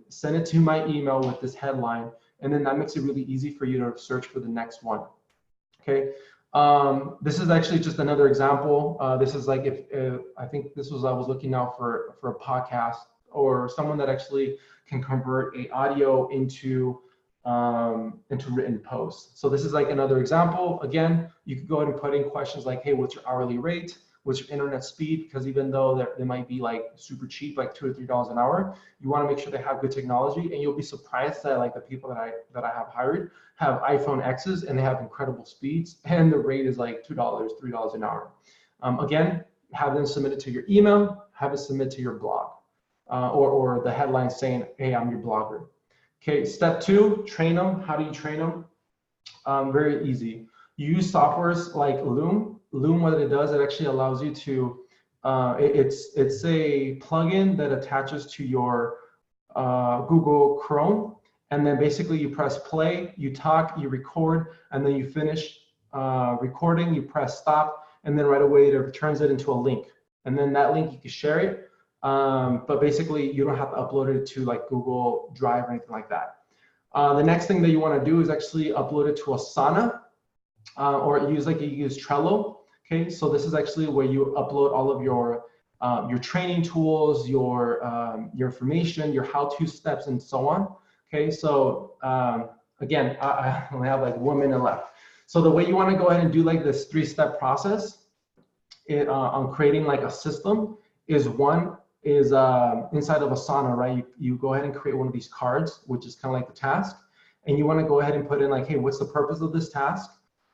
send it to my email with this headline, and then that makes it really easy for you to search for the next one. Okay, this is actually just another example. This is like if I think this was, I was looking out for a podcast or someone that actually can convert a audio into written posts. So this is like another example. Again, you could go ahead and put in questions like, hey, what's your hourly rate? What's your internet speed? Because even though they might be like super cheap, like $2 to $3 an hour, you want to make sure they have good technology. And you'll be surprised that like the people that I have hired have iPhone X's and they have incredible speeds, and the rate is like $2, $3 an hour. Again, have them submit it to your email, have it submit to your blog, or the headline saying, hey, I'm your blogger. Okay, step 2, train them. How do you train them? Very easy. You use softwares like Loom. Loom, what it does, it actually allows you to, it's a plugin that attaches to your Google Chrome, and then basically you press play, you talk, you record, and then you finish recording, you press stop, and then right away it turns it into a link. And then that link, you can share it, but basically you don't have to upload it to like Google Drive or anything like that. The next thing that you want to do is actually upload it to Asana, or you use Trello. Okay, so this is actually where you upload all of your training tools, your information, your how-to steps, and so on. Okay, so again, I only have like 1 minute left. So the way you want to go ahead and do like this 3-step process on creating like a system is, one is inside of Asana, right? You go ahead and create one of these cards, which is kind of like the task, and you want to go ahead and put in like, hey, what's the purpose of this task?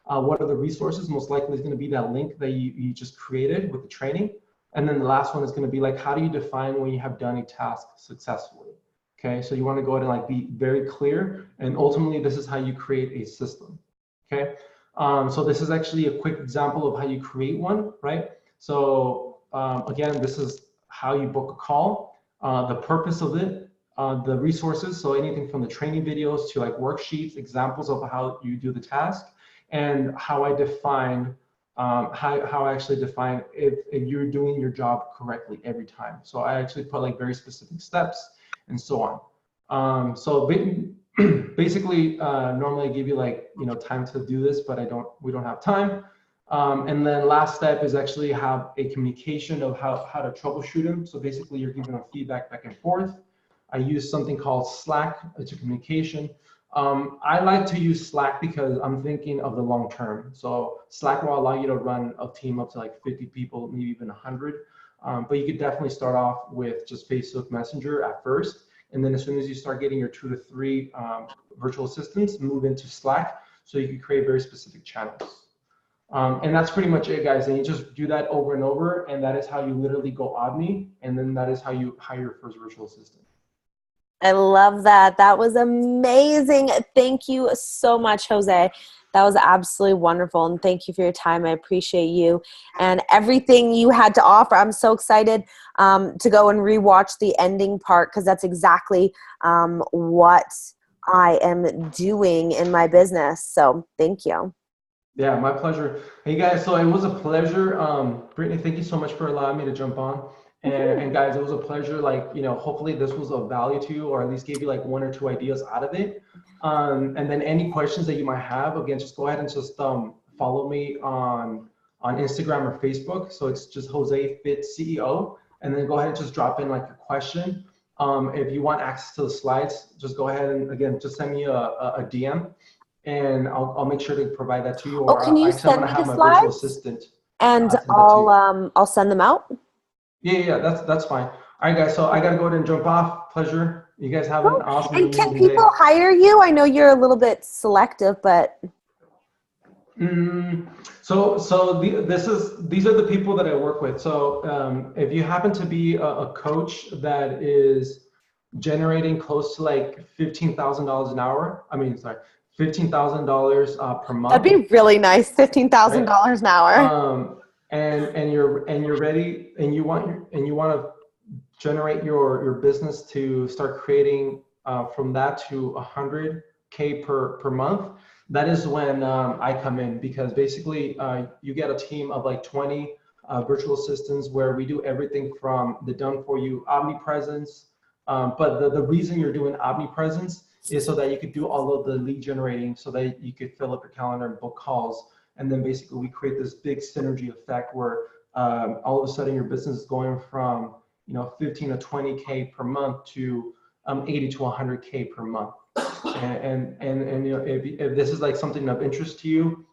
What are the resources? Most likely is going to be that link that you just created with the training. And then the last one is going to be like, how do you define when you have done a task successfully? Okay, so you want to go ahead and like be very clear, and ultimately this is how you create a system. Okay, so this is actually a quick example of how you create one, right? So again, this is how you book a call, the purpose of it, the resources, so anything from the training videos to like worksheets, examples of how you do the task, and how I define, how I actually define if you're doing your job correctly every time. So I actually put like very specific steps and so on. So basically, normally I give you like, time to do this, but we don't have time. And then last step is actually have a communication of how to troubleshoot them. So basically you're giving them feedback back and forth. I use something called Slack to communication. I like to use Slack because I'm thinking of the long term. So Slack will allow you to run a team up to like 50 people, maybe even 100. But you could definitely start off with just Facebook Messenger at first. And then as soon as you start getting your 2 to 3 virtual assistants, move into Slack so you can create very specific channels. And that's pretty much it, guys. And you just do that over and over. And that is how you literally go omni. And then that is how you hire your first virtual assistant. I love that. That was amazing. Thank you so much, Jose. That was absolutely wonderful. And thank you for your time. I appreciate you and everything you had to offer. I'm so excited to go and rewatch the ending part, because that's exactly what I am doing in my business. So thank you. Yeah, my pleasure. Hey guys, so it was a pleasure. Brittany, thank you so much for allowing me to jump on. And guys, it was a pleasure. Like, hopefully this was of value to you, or at least gave you like 1 or 2 ideas out of it. And then any questions that you might have, again, just go ahead and just follow me on Instagram or Facebook. So it's just Jose Fit CEO. and then go ahead and just drop in like a question. If you want access to the slides, just go ahead and again, just send me a DM, and I'll make sure to provide that to you. Oh, Or can you actually, I'm send gonna me have the my virtual slides? assistant And send that to you. I'll send them out. Yeah, that's fine. All right, guys. So I gotta go ahead and jump off. Pleasure. You guys have an awesome, And can amazing day. people hire you? I know you're a little bit selective, but These are the people that I work with. So if you happen to be a coach that is generating close to like $15,000 an hour, $15,000 per that'd month, be really nice. right? $15,000 an hour. And you're ready, and you want to generate your business to start creating from that to 100K per month. That is when I come in, because basically you get a team of like 20 virtual assistants where we do everything from the done for you omnipresence. But the reason you're doing omnipresence is so that you could do all of the lead generating, so that you could fill up your calendar and book calls. And then basically we create this big synergy effect where all of a sudden your business is going from 15 to 20K per month to 80 to 100K per month. And if this is like something of interest to you,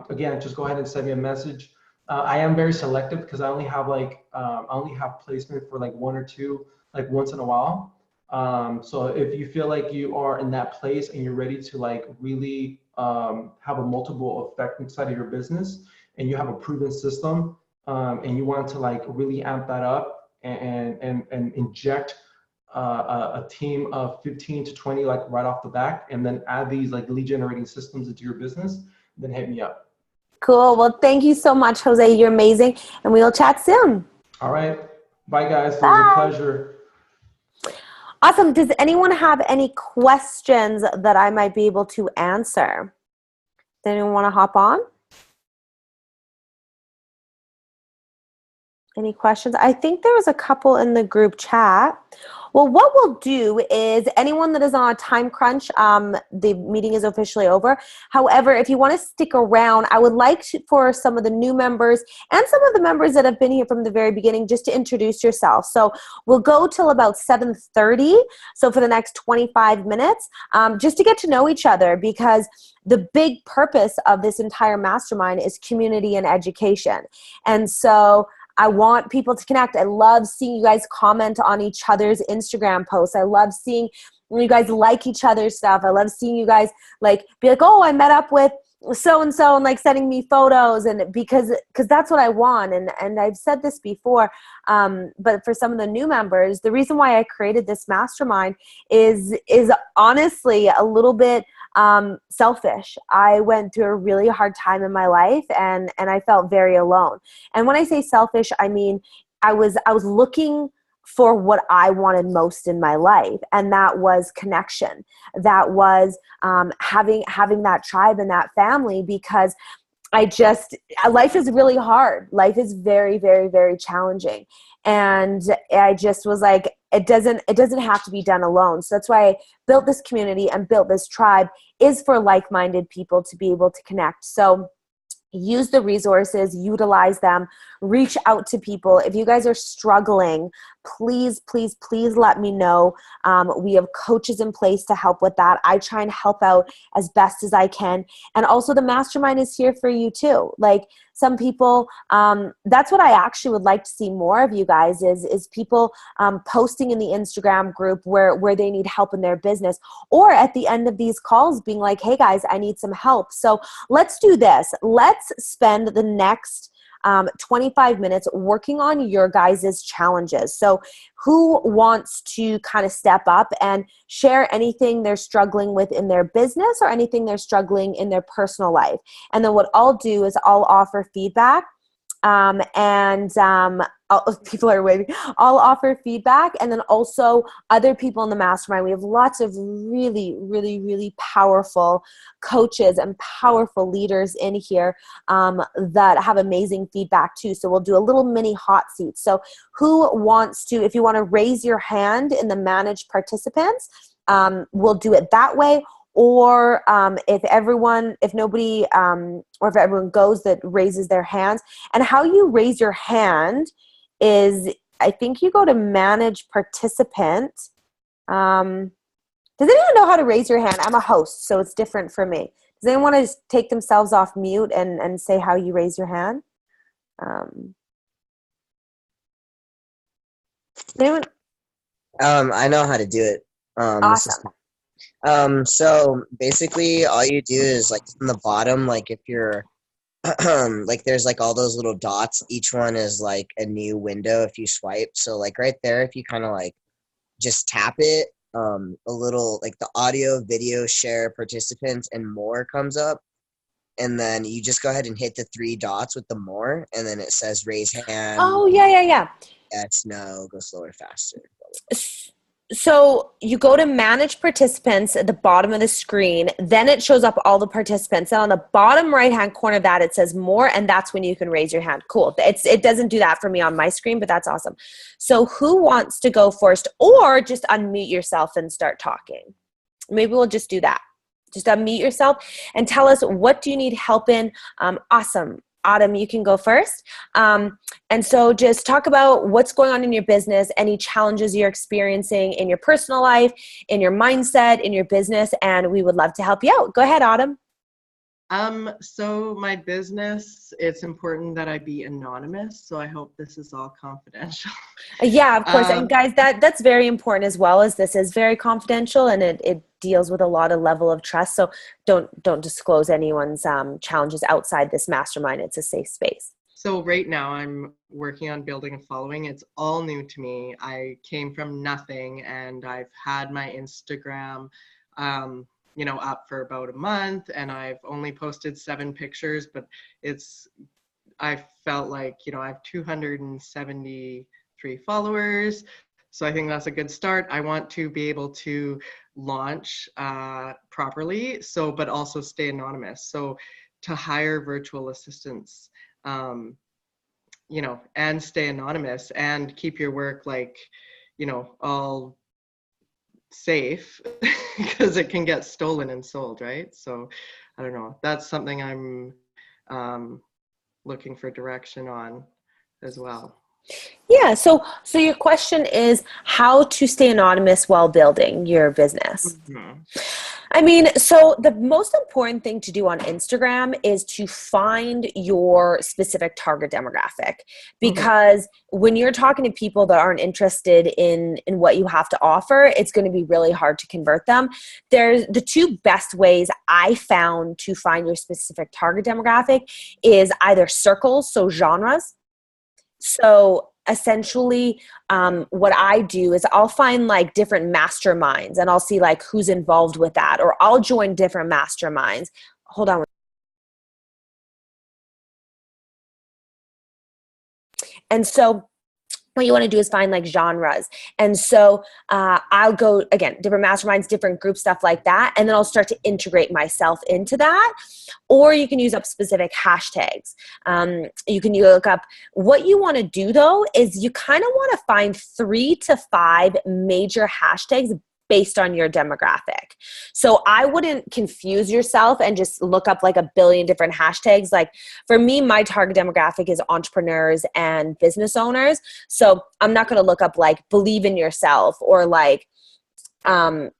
again, just go ahead and send me a message. I am very selective because I only have placement for like one or two, like once in a while. So if you feel like you are in that place and you're ready to like really have a multiple effect inside of your business, and you have a proven system, and you want to like really amp that up and inject a team of 15 to 20 like right off the back, and then add these like lead generating systems into your business, then hit me up. Cool. Well, thank you so much, Jose. You're amazing. And we'll chat soon. All right. Bye, guys. It was a Bye. pleasure. Awesome. Does anyone have any questions that I might be able to answer? Does anyone want to hop on? Any questions? I think there was a couple in the group chat. Well, what we'll do is anyone that is on a time crunch, the meeting is officially over. However, if you want to stick around, I would like for some of the new members and some of the members that have been here from the very beginning just to introduce yourself. So we'll go till about 7:30. So for the next 25 minutes, just to get to know each other, because the big purpose of this entire mastermind is community and education. And so I want people to connect. I love seeing you guys comment on each other's Instagram posts. I love seeing you guys like each other's stuff. I love seeing you guys like be like, oh, I met up with so-and-so, and like sending me photos, and because that's what I want. And I've said this before, but for some of the new members, the reason why I created this mastermind is honestly a little bit selfish. I went through a really hard time in my life, and I felt very alone. And when I say selfish, I mean I was looking for what I wanted most in my life, and that was connection. That was having that tribe and that family, because life is really hard. Life is very, very, very challenging. And I just was like, it doesn't have to be done alone. So that's why I built this community and built this tribe, is for like-minded people to be able to connect. So use the resources, utilize them, reach out to people. If you guys are struggling, please, please, please let me know. We have coaches in place to help with that. I try and help out as best as I can. And also the mastermind is here for you too. Like some people, that's what I actually would like to see more of you guys is people posting in the Instagram group where they need help in their business, or at the end of these calls being like, hey guys, I need some help. So let's do this. Let's spend the next 25 minutes working on your guys' challenges. So who wants to kind of step up and share anything they're struggling with in their business or anything they're struggling in their personal life? And then what I'll do is I'll offer feedback. People are waiting. I'll offer feedback, and then also other people in the mastermind. We have lots of really, really, really powerful coaches and powerful leaders in here that have amazing feedback too. So we'll do a little mini hot seat. So who wants to, if you want to raise your hand in the managed participants, we'll do it that way. Or if everyone goes that raises their hands. And how you raise your hand is I think you go to manage participant. Does anyone know how to raise your hand? I'm a host, so it's different for me. Does anyone want to take themselves off mute and say how you raise your hand? Anyone? I know how to do it. Awesome. So basically all you do is like from the bottom, like if you're like there's like all those little dots, each one is like a new window if you swipe. So like right there, if you kind of like just tap it, a little like the audio, video, share, participants, and more comes up. And then you just go ahead and hit the 3 dots with the more, and then it says raise hand. Oh, yeah. Yes, no, go slower, faster. So you go to manage participants at the bottom of the screen, then it shows up all the participants. And on the bottom right-hand corner of that, it says more, and that's when you can raise your hand. Cool. It doesn't do that for me on my screen, but that's awesome. So who wants to go first, or just unmute yourself and start talking? Maybe we'll just do that. Just unmute yourself and tell us, what do you need help in? Awesome. Autumn, you can go first. And so just talk about what's going on in your business, any challenges you're experiencing in your personal life, in your mindset, in your business, and we would love to help you out. Go ahead, Autumn. So my business, it's important that I be anonymous. So I hope this is all confidential. Yeah, of course. And guys, that's very important as well, as this is very confidential and it deals with a lot of level of trust. So don't disclose anyone's challenges outside this mastermind. It's a safe space. So right now I'm working on building a following. It's all new to me. I came from nothing, and I've had my Instagram, up for about a month, and I've only posted 7 pictures, but I felt like, I have 273 followers. So I think that's a good start. I want to be able to launch properly, but also stay anonymous. So to hire virtual assistants, and stay anonymous and keep your work all safe, because it can get stolen and sold, right? So I don't know. That's something I'm looking for direction on as well. Yeah. So your question is how to stay anonymous while building your business. Mm-hmm. I mean, so the most important thing to do on Instagram is to find your specific target demographic, because when you're talking to people that aren't interested in what you have to offer, it's going to be really hard to convert them. There's the 2 best ways I found to find your specific target demographic is either circles, so genres. So essentially, what I do is I'll find like different masterminds and I'll see like who's involved with that, or I'll join different masterminds. Hold on. And so what you want to do is find like genres. And so I'll go, again, different masterminds, different group stuff like that. And then I'll start to integrate myself into that. Or you can use up specific hashtags. You can look up, what you want to do though, is you kind of want to find 3 to 5 major hashtags based on your demographic. So I wouldn't confuse yourself and just look up like a billion different hashtags. Like for me, my target demographic is entrepreneurs and business owners. So I'm not going to look up like believe in yourself or like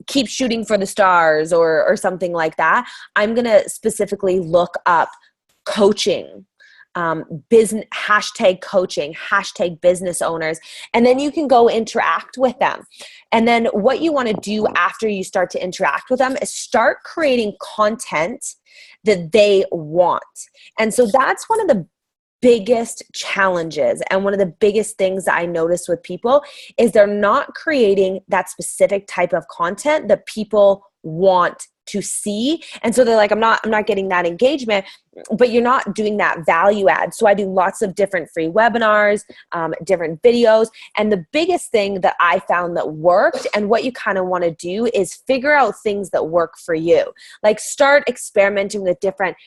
keep shooting for the stars or something like that. I'm going to specifically look up coaching, business, hashtag coaching, hashtag business owners, and then you can go interact with them. And then what you want to do after you start to interact with them is start creating content that they want. And so that's one of the biggest challenges, and one of the biggest things that I notice with people is they're not creating that specific type of content that people want to see. And so they're like, I'm not getting that engagement, but you're not doing that value add. So I do lots of different free webinars, different videos. And the biggest thing that I found that worked, and what you kind of want to do, is figure out things that work for you. Like start experimenting with different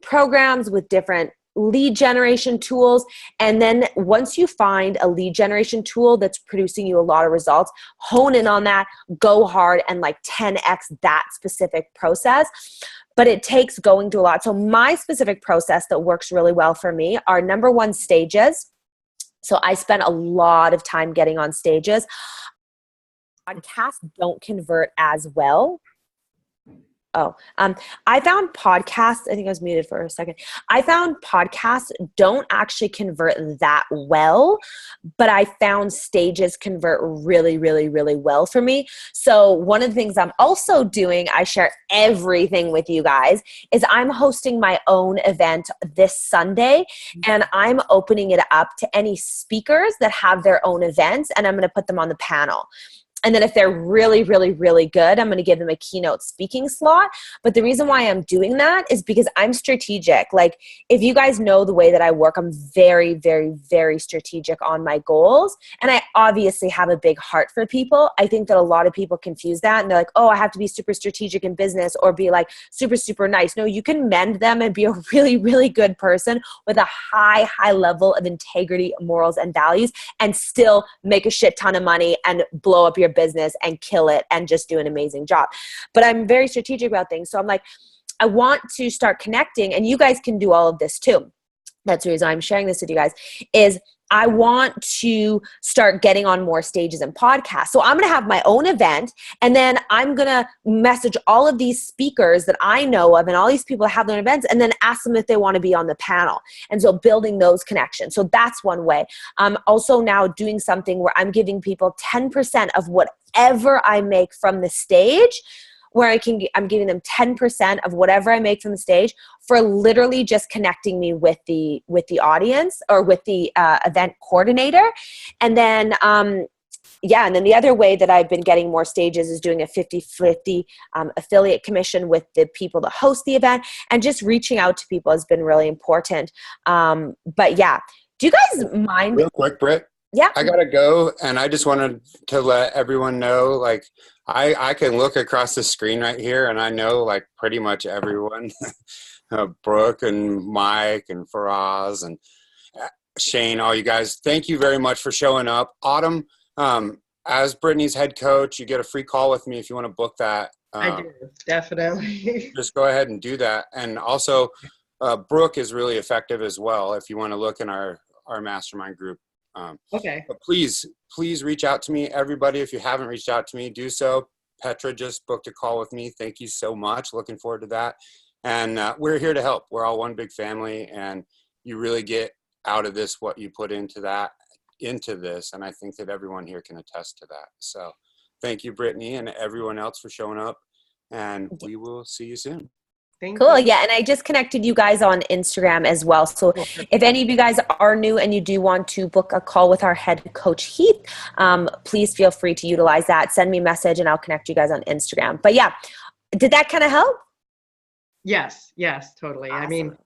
programs, with different lead generation tools. And then once you find a lead generation tool that's producing you a lot of results, hone in on that, go hard, and like 10x that specific process. But it takes going through a lot. So my specific process that works really well for me are, number 1, stages. So I spent a lot of time getting on stages. Podcasts don't convert as well. I found podcasts, I think I was muted for a second. I found podcasts don't actually convert that well, but I found stages convert really, really, really well for me. So one of the things I'm also doing, I share everything with you guys, is I'm hosting my own event this Sunday, and I'm opening it up to any speakers that have their own events, and I'm going to put them on the panel. And then if they're really, really, really good, I'm going to give them a keynote speaking slot. But the reason why I'm doing that is because I'm strategic. Like, if you guys know the way that I work, I'm very, very, very strategic on my goals. And I obviously have a big heart for people. I think that a lot of people confuse that. And they're like, oh, I have to be super strategic in business or be like super, super nice. No, you can mend them and be a really, really good person with a high, high level of integrity, morals, and values, and still make a shit ton of money and blow up your business and kill it and just do an amazing job. But I'm very strategic about things. So I'm like, I want to start connecting, and you guys can do all of this too. That's the reason I'm sharing this with you guys, is I want to start getting on more stages and podcasts. So I'm going to have my own event, and then I'm going to message all of these speakers that I know of and all these people that have their own events, and then ask them if they want to be on the panel. And so building those connections. So that's one way. I'm also now doing something where I'm giving people 10% of whatever I make from the stage, where I'm giving them 10% of whatever I make from the stage for literally just connecting me with the audience or with the event coordinator. And then, and then the other way that I've been getting more stages is doing a 50-50 affiliate commission with the people that host the event, and just reaching out to people has been really important. But yeah, do you guys mind? Real quick, Britt. Yeah. I gotta go, and I just wanted to let everyone know, like, I can look across the screen right here, and I know, like, pretty much everyone. Brooke and Mike and Faraz and Shane, all you guys, thank you very much for showing up. Autumn, as Brittany's head coach, you get a free call with me if you want to book that. I do, definitely. Just go ahead and do that. And also, Brooke is really effective as well if you want to look in our mastermind group. Okay. But please reach out to me. Everybody, if you haven't reached out to me, do so. Petra just booked a call with me. Thank you so much. Looking forward to that. And we're here to help. We're all one big family, and you really get out of this what you put into this. And I think that everyone here can attest to that. So thank you, Brittany, and everyone else for showing up. And we will see you soon. Cool. Yeah. And I just connected you guys on Instagram as well. So if any of you guys are new and you do want to book a call with our head coach, Heath, please feel free to utilize that. Send me a message and I'll connect you guys on Instagram. But yeah, did that kind of help? Yes, totally. Awesome. I mean,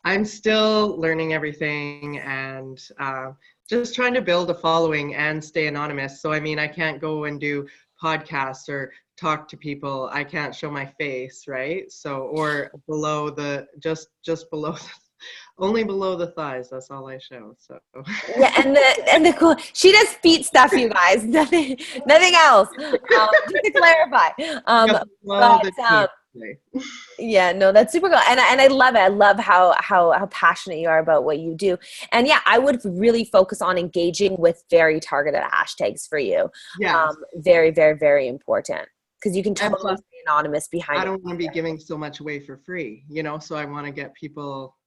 I'm still learning everything and just trying to build a following and stay anonymous. So, I mean, I can't go and do podcasts or talk to people. I can't show my face, right? So, or below just below, only below the thighs. That's all I show. So yeah, and the cool. She does feet stuff, you guys. Nothing else. Just to clarify. Yeah, no, that's super cool. And I love it. I love how passionate you are about what you do. And yeah, I would really focus on engaging with very targeted hashtags for you. Yeah. Very, very, very important. Because you can totally stay anonymous behind it. I don't want to be giving so much away for free, so I want to get people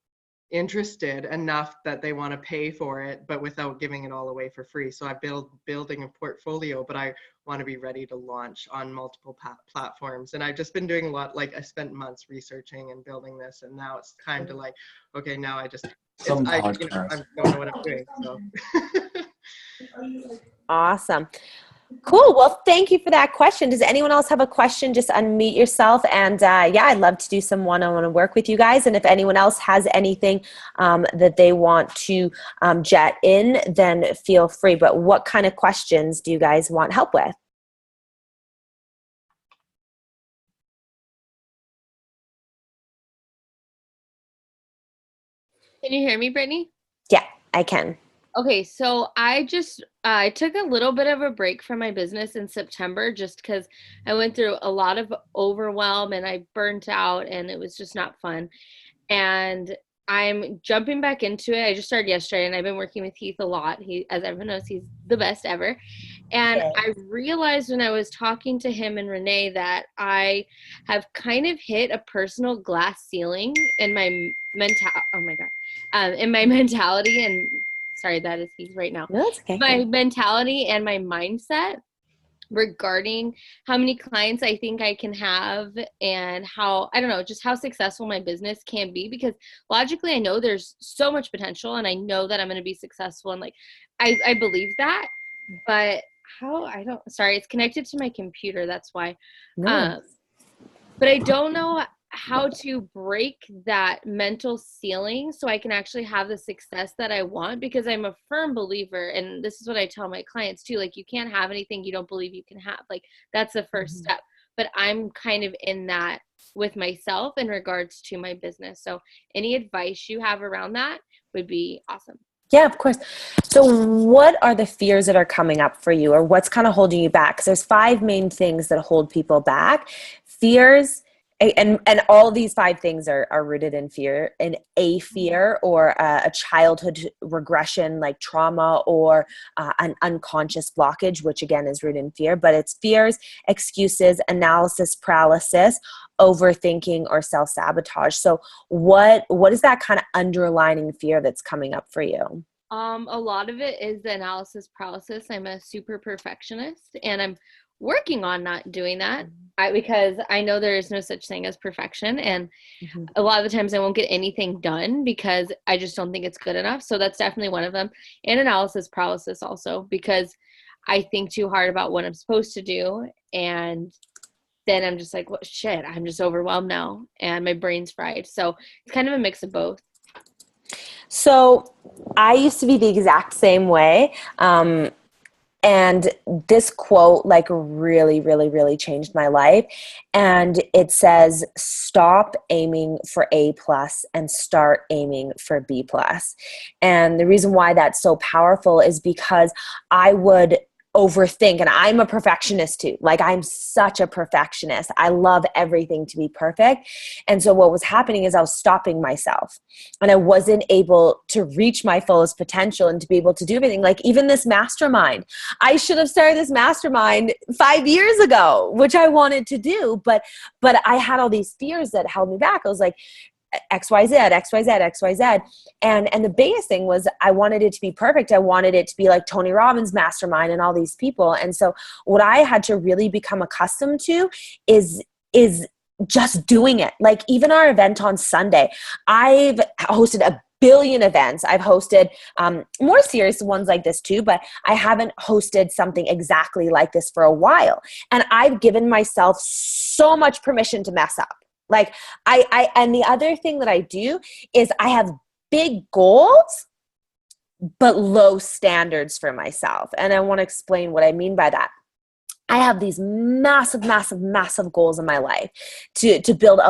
interested enough that they want to pay for it, but without giving it all away for free. So I building a portfolio, but I want to be ready to launch on multiple platforms. And I've just been doing a lot, like I spent months researching and building this, and now it's time to okay, now I don't know what I'm doing. So. Awesome. Cool. Well, thank you for that question. Does anyone else have a question? Just unmute yourself. And yeah, I'd love to do some one-on-one work with you guys. And if anyone else has anything that they want to jet in, then feel free. But what kind of questions do you guys want help with? Can you hear me, Brittany? Yeah, I can. Okay, so I took a little bit of a break from my business in September just because I went through a lot of overwhelm and I burnt out and it was just not fun. And I'm jumping back into it. I just started yesterday, and I've been working with Heath a lot. He, as everyone knows, he's the best ever. And I realized when I was talking to him and Renee that I have kind of hit a personal glass ceiling in my in my mentality. And sorry, that is Heath right now. No, it's okay. My mentality and my mindset regarding how many clients I think I can have and how, I don't know, just how successful my business can be, because logically I know there's so much potential and I know that I'm going to be successful, and like I believe that, but sorry, it's connected to my computer, that's why. No. But I don't know how to break that mental ceiling so I can actually have the success that I want, because I'm a firm believer, and this is what I tell my clients too, like, you can't have anything you don't believe you can have. Like, that's the first step. But I'm kind of in that with myself in regards to my business. So any advice you have around that would be awesome. Yeah, of course. So what are the fears that are coming up for you, or what's kind of holding you back? Because there's 5 main things that hold people back. Fears, and all of these 5 things are rooted in fear, in a fear or a childhood regression like trauma, or an unconscious blockage, which again is rooted in fear. But it's fears, excuses, analysis paralysis, overthinking, or self-sabotage. So what is that kind of underlining fear that's coming up for you? A lot of it is the analysis paralysis. I'm a super perfectionist, and I'm working on not doing that, because I know there is no such thing as perfection. And a lot of the times I won't get anything done because I just don't think it's good enough. So that's definitely one of them. And analysis paralysis also, because I think too hard about what I'm supposed to do. And then I'm just like, well, shit, I'm just overwhelmed now and my brain's fried. So it's kind of a mix of both. So I used to be the exact same way. And this quote like really, really, really changed my life. And it says, stop aiming for A+ and start aiming for B+. And the reason why that's so powerful is because I would overthink, and I'm a perfectionist too. Like, I'm such a perfectionist. I love everything to be perfect. And so what was happening is I was stopping myself, and I wasn't able to reach my fullest potential and to be able to do everything. Like, even this mastermind, I should have started this mastermind 5 years ago, which I wanted to do, but I had all these fears that held me back. I was like, XYZ, XYZ, XYZ. And the biggest thing was I wanted it to be perfect. I wanted it to be like Tony Robbins' Mastermind and all these people. And so what I had to really become accustomed to is just doing it. Like, even our event on Sunday, I've hosted a billion events. I've hosted more serious ones like this too, but I haven't hosted something exactly like this for a while. And I've given myself so much permission to mess up. Like, and the other thing that I do is I have big goals, but low standards for myself. And I want to explain what I mean by that. I have these massive, massive, massive goals in my life to build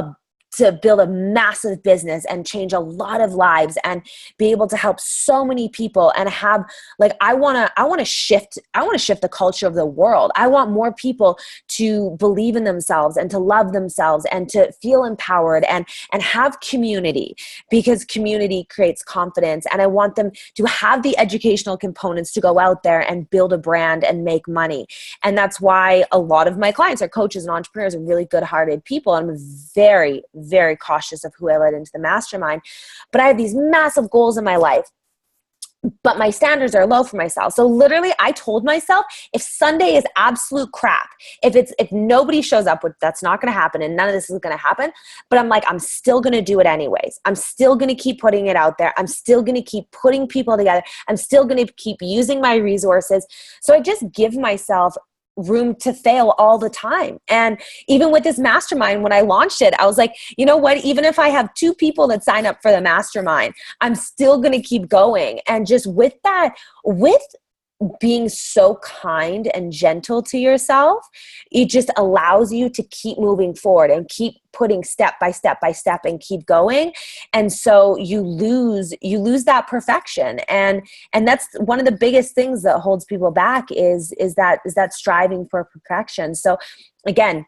a massive business and change a lot of lives and be able to help so many people and have, like, I want to shift the culture of the world. I want more people to believe in themselves and to love themselves and to feel empowered and have community, because community creates confidence. And I want them to have the educational components to go out there and build a brand and make money. And that's why a lot of my clients are coaches and entrepreneurs and really good-hearted people. I'm very, very cautious of who I let into the mastermind, but I have these massive goals in my life, but my standards are low for myself. So literally I told myself, if Sunday is absolute crap, if nobody shows up, which that's not going to happen, and none of this is going to happen, but I'm like, I'm still going to do it anyways. I'm still going to keep putting it out there. I'm still going to keep putting people together. I'm still going to keep using my resources. So I just give myself room to fail all the time. And even with this mastermind, when I launched it, I was like, you know what, even if I have 2 people that sign up for the mastermind, I'm still going to keep going. And just with that, with being so kind and gentle to yourself, it just allows you to keep moving forward and keep putting step by step by step and keep going. And so you lose that perfection. And that's one of the biggest things that holds people back is that striving for perfection. So again,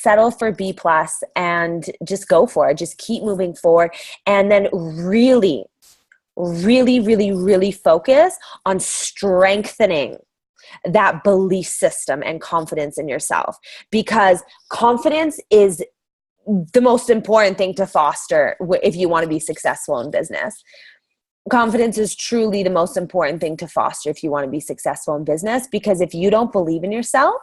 settle for B plus and just go for it. Just keep moving forward. And then really, really, really, really focus on strengthening that belief system and confidence in yourself, because confidence is the most important thing to foster if you want to be successful in business. Confidence is truly the most important thing to foster if you want to be successful in business, because if you don't believe in yourself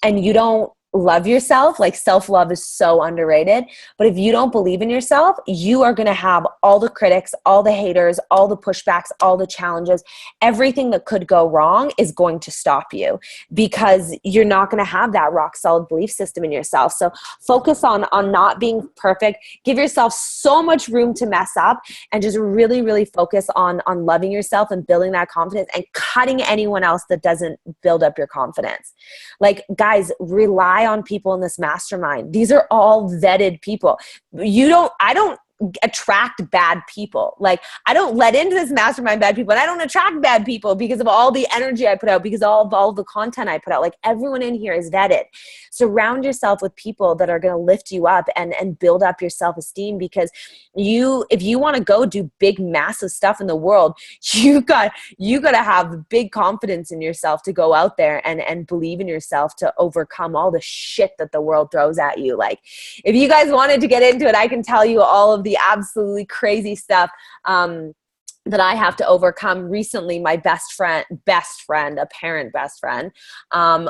and you don't love yourself, like self-love is so underrated, but if you don't believe in yourself, you are going to have all the critics, all the haters, all the pushbacks, all the challenges. Everything that could go wrong is going to stop you, because you're not going to have that rock solid belief system in yourself. So focus on not being perfect. Give yourself so much room to mess up, and just really, really focus on loving yourself and building that confidence and cutting anyone else that doesn't build up your confidence. Like, guys, rely on people in this mastermind. These are all vetted people. I don't attract bad people. Like, I don't let into this mastermind bad people, and I don't attract bad people because of all the energy I put out, because of all the content I put out. Like, everyone in here is vetted. Surround yourself with people that are going to lift you up and build up your self-esteem, because if you want to go do big, massive stuff in the world, you got to have big confidence in yourself to go out there and believe in yourself to overcome all the shit that the world throws at you. Like, if you guys wanted to get into it, I can tell you all of the absolutely crazy stuff that I have to overcome. Recently, my best friend, apparent best friend,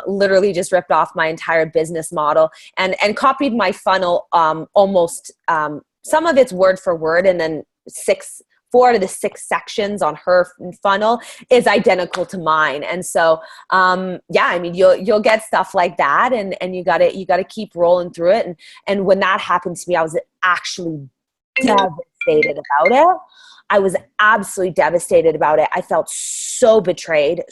literally just ripped off my entire business model and copied my funnel almost, some of it's word for word, and then 4 out of the 6 sections on her funnel is identical to mine. And so, yeah, I mean, you'll get stuff like that, and you gotta keep rolling through it. And when that happened to me, I was actually devastated about it. I was absolutely devastated about it. I felt so betrayed.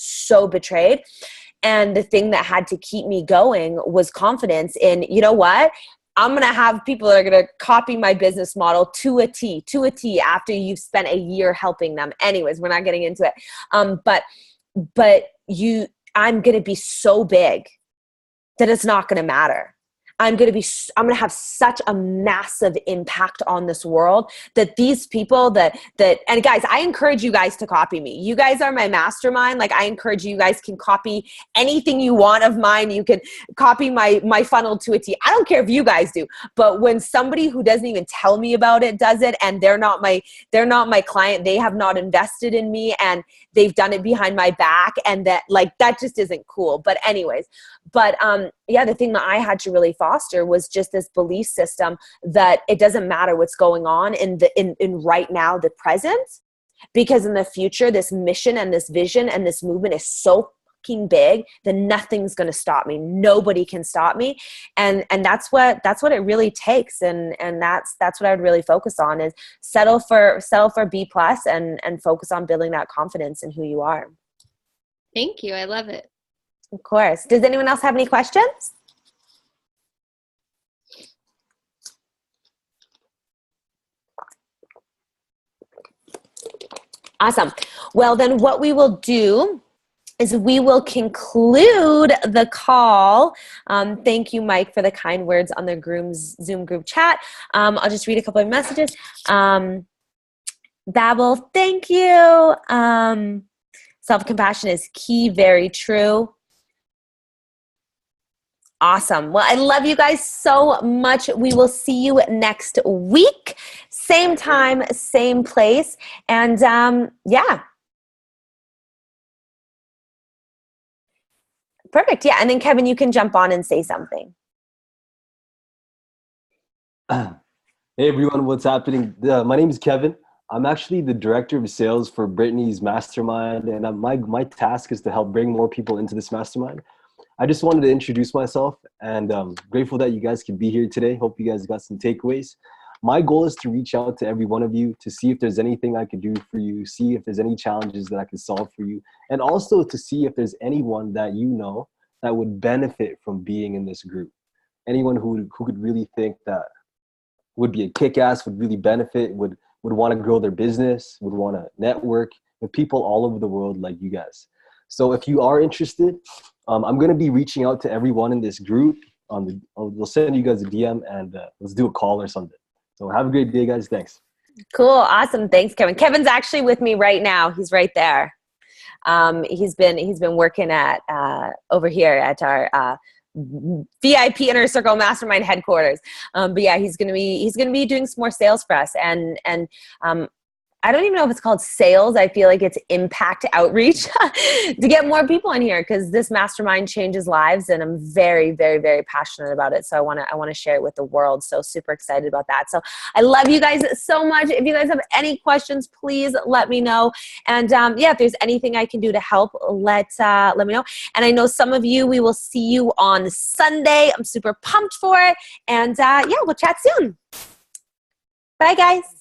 And the thing that had to keep me going was confidence in, you know what? I'm going to have people that are going to copy my business model to a T after you've spent a year helping them. Anyways, we're not getting into it. But I'm going to be so big that it's not going to matter. I'm going to have such a massive impact on this world that these people and guys, I encourage you guys to copy me. You guys are my mastermind. Like, I encourage you guys can copy anything you want of mine. You can copy my funnel to a T. I don't care if you guys do, but when somebody who doesn't even tell me about it does it, and they're not my client, they have not invested in me, and they've done it behind my back, and that just isn't cool. But anyways, yeah, the thing that I had to really foster was just this belief system that it doesn't matter what's going on in right now, the present, because in the future, this mission and this vision and this movement is so fucking big that nothing's going to stop me. Nobody can stop me. And that's what it really takes. And that's what I would really focus on, is settle for B plus and focus on building that confidence in who you are. Thank you. I love it. Of course. Does anyone else have any questions? Awesome. Well, then what we will do is we will conclude the call. Thank you, Mike, for the kind words on the Zoom group chat. I'll just read a couple of messages. Babel, thank you. Self-compassion is key. Very true. Awesome. Well, I love you guys so much. We will see you next week. Same time, same place. And yeah. Perfect. Yeah. And then Kevin, you can jump on and say something. Hey everyone, what's happening? My name is Kevin. I'm actually the director of sales for Brittany's mastermind, and my task is to help bring more people into this mastermind. I just wanted to introduce myself, and grateful that you guys could be here today. Hope you guys got some takeaways. My goal is to reach out to every one of you to see if there's anything I could do for you, see if there's any challenges that I could solve for you, and also to see if there's anyone that you know that would benefit from being in this group. Anyone who could really think that would be a kick-ass, would really benefit, would want to grow their business, would want to network with people all over the world like you guys. So if you are interested, I'm going to be reaching out to everyone in this group we'll send you guys a DM and let's do a call or something. So have a great day, guys. Thanks. Cool. Awesome. Thanks, Kevin. Kevin's actually with me right now. He's right there. He's been working at over here at our VIP Inner Circle Mastermind headquarters. But yeah, he's gonna be doing some more sales for us, and I don't even know if it's called sales. I feel like it's impact outreach to get more people in here, because this mastermind changes lives, and I'm very, very, very passionate about it. So I want to share it with the world. So super excited about that. So I love you guys so much. If you guys have any questions, please let me know. And yeah, if there's anything I can do to help, let me know. And I know some of you, we will see you on Sunday. I'm super pumped for it. And yeah, we'll chat soon. Bye, guys.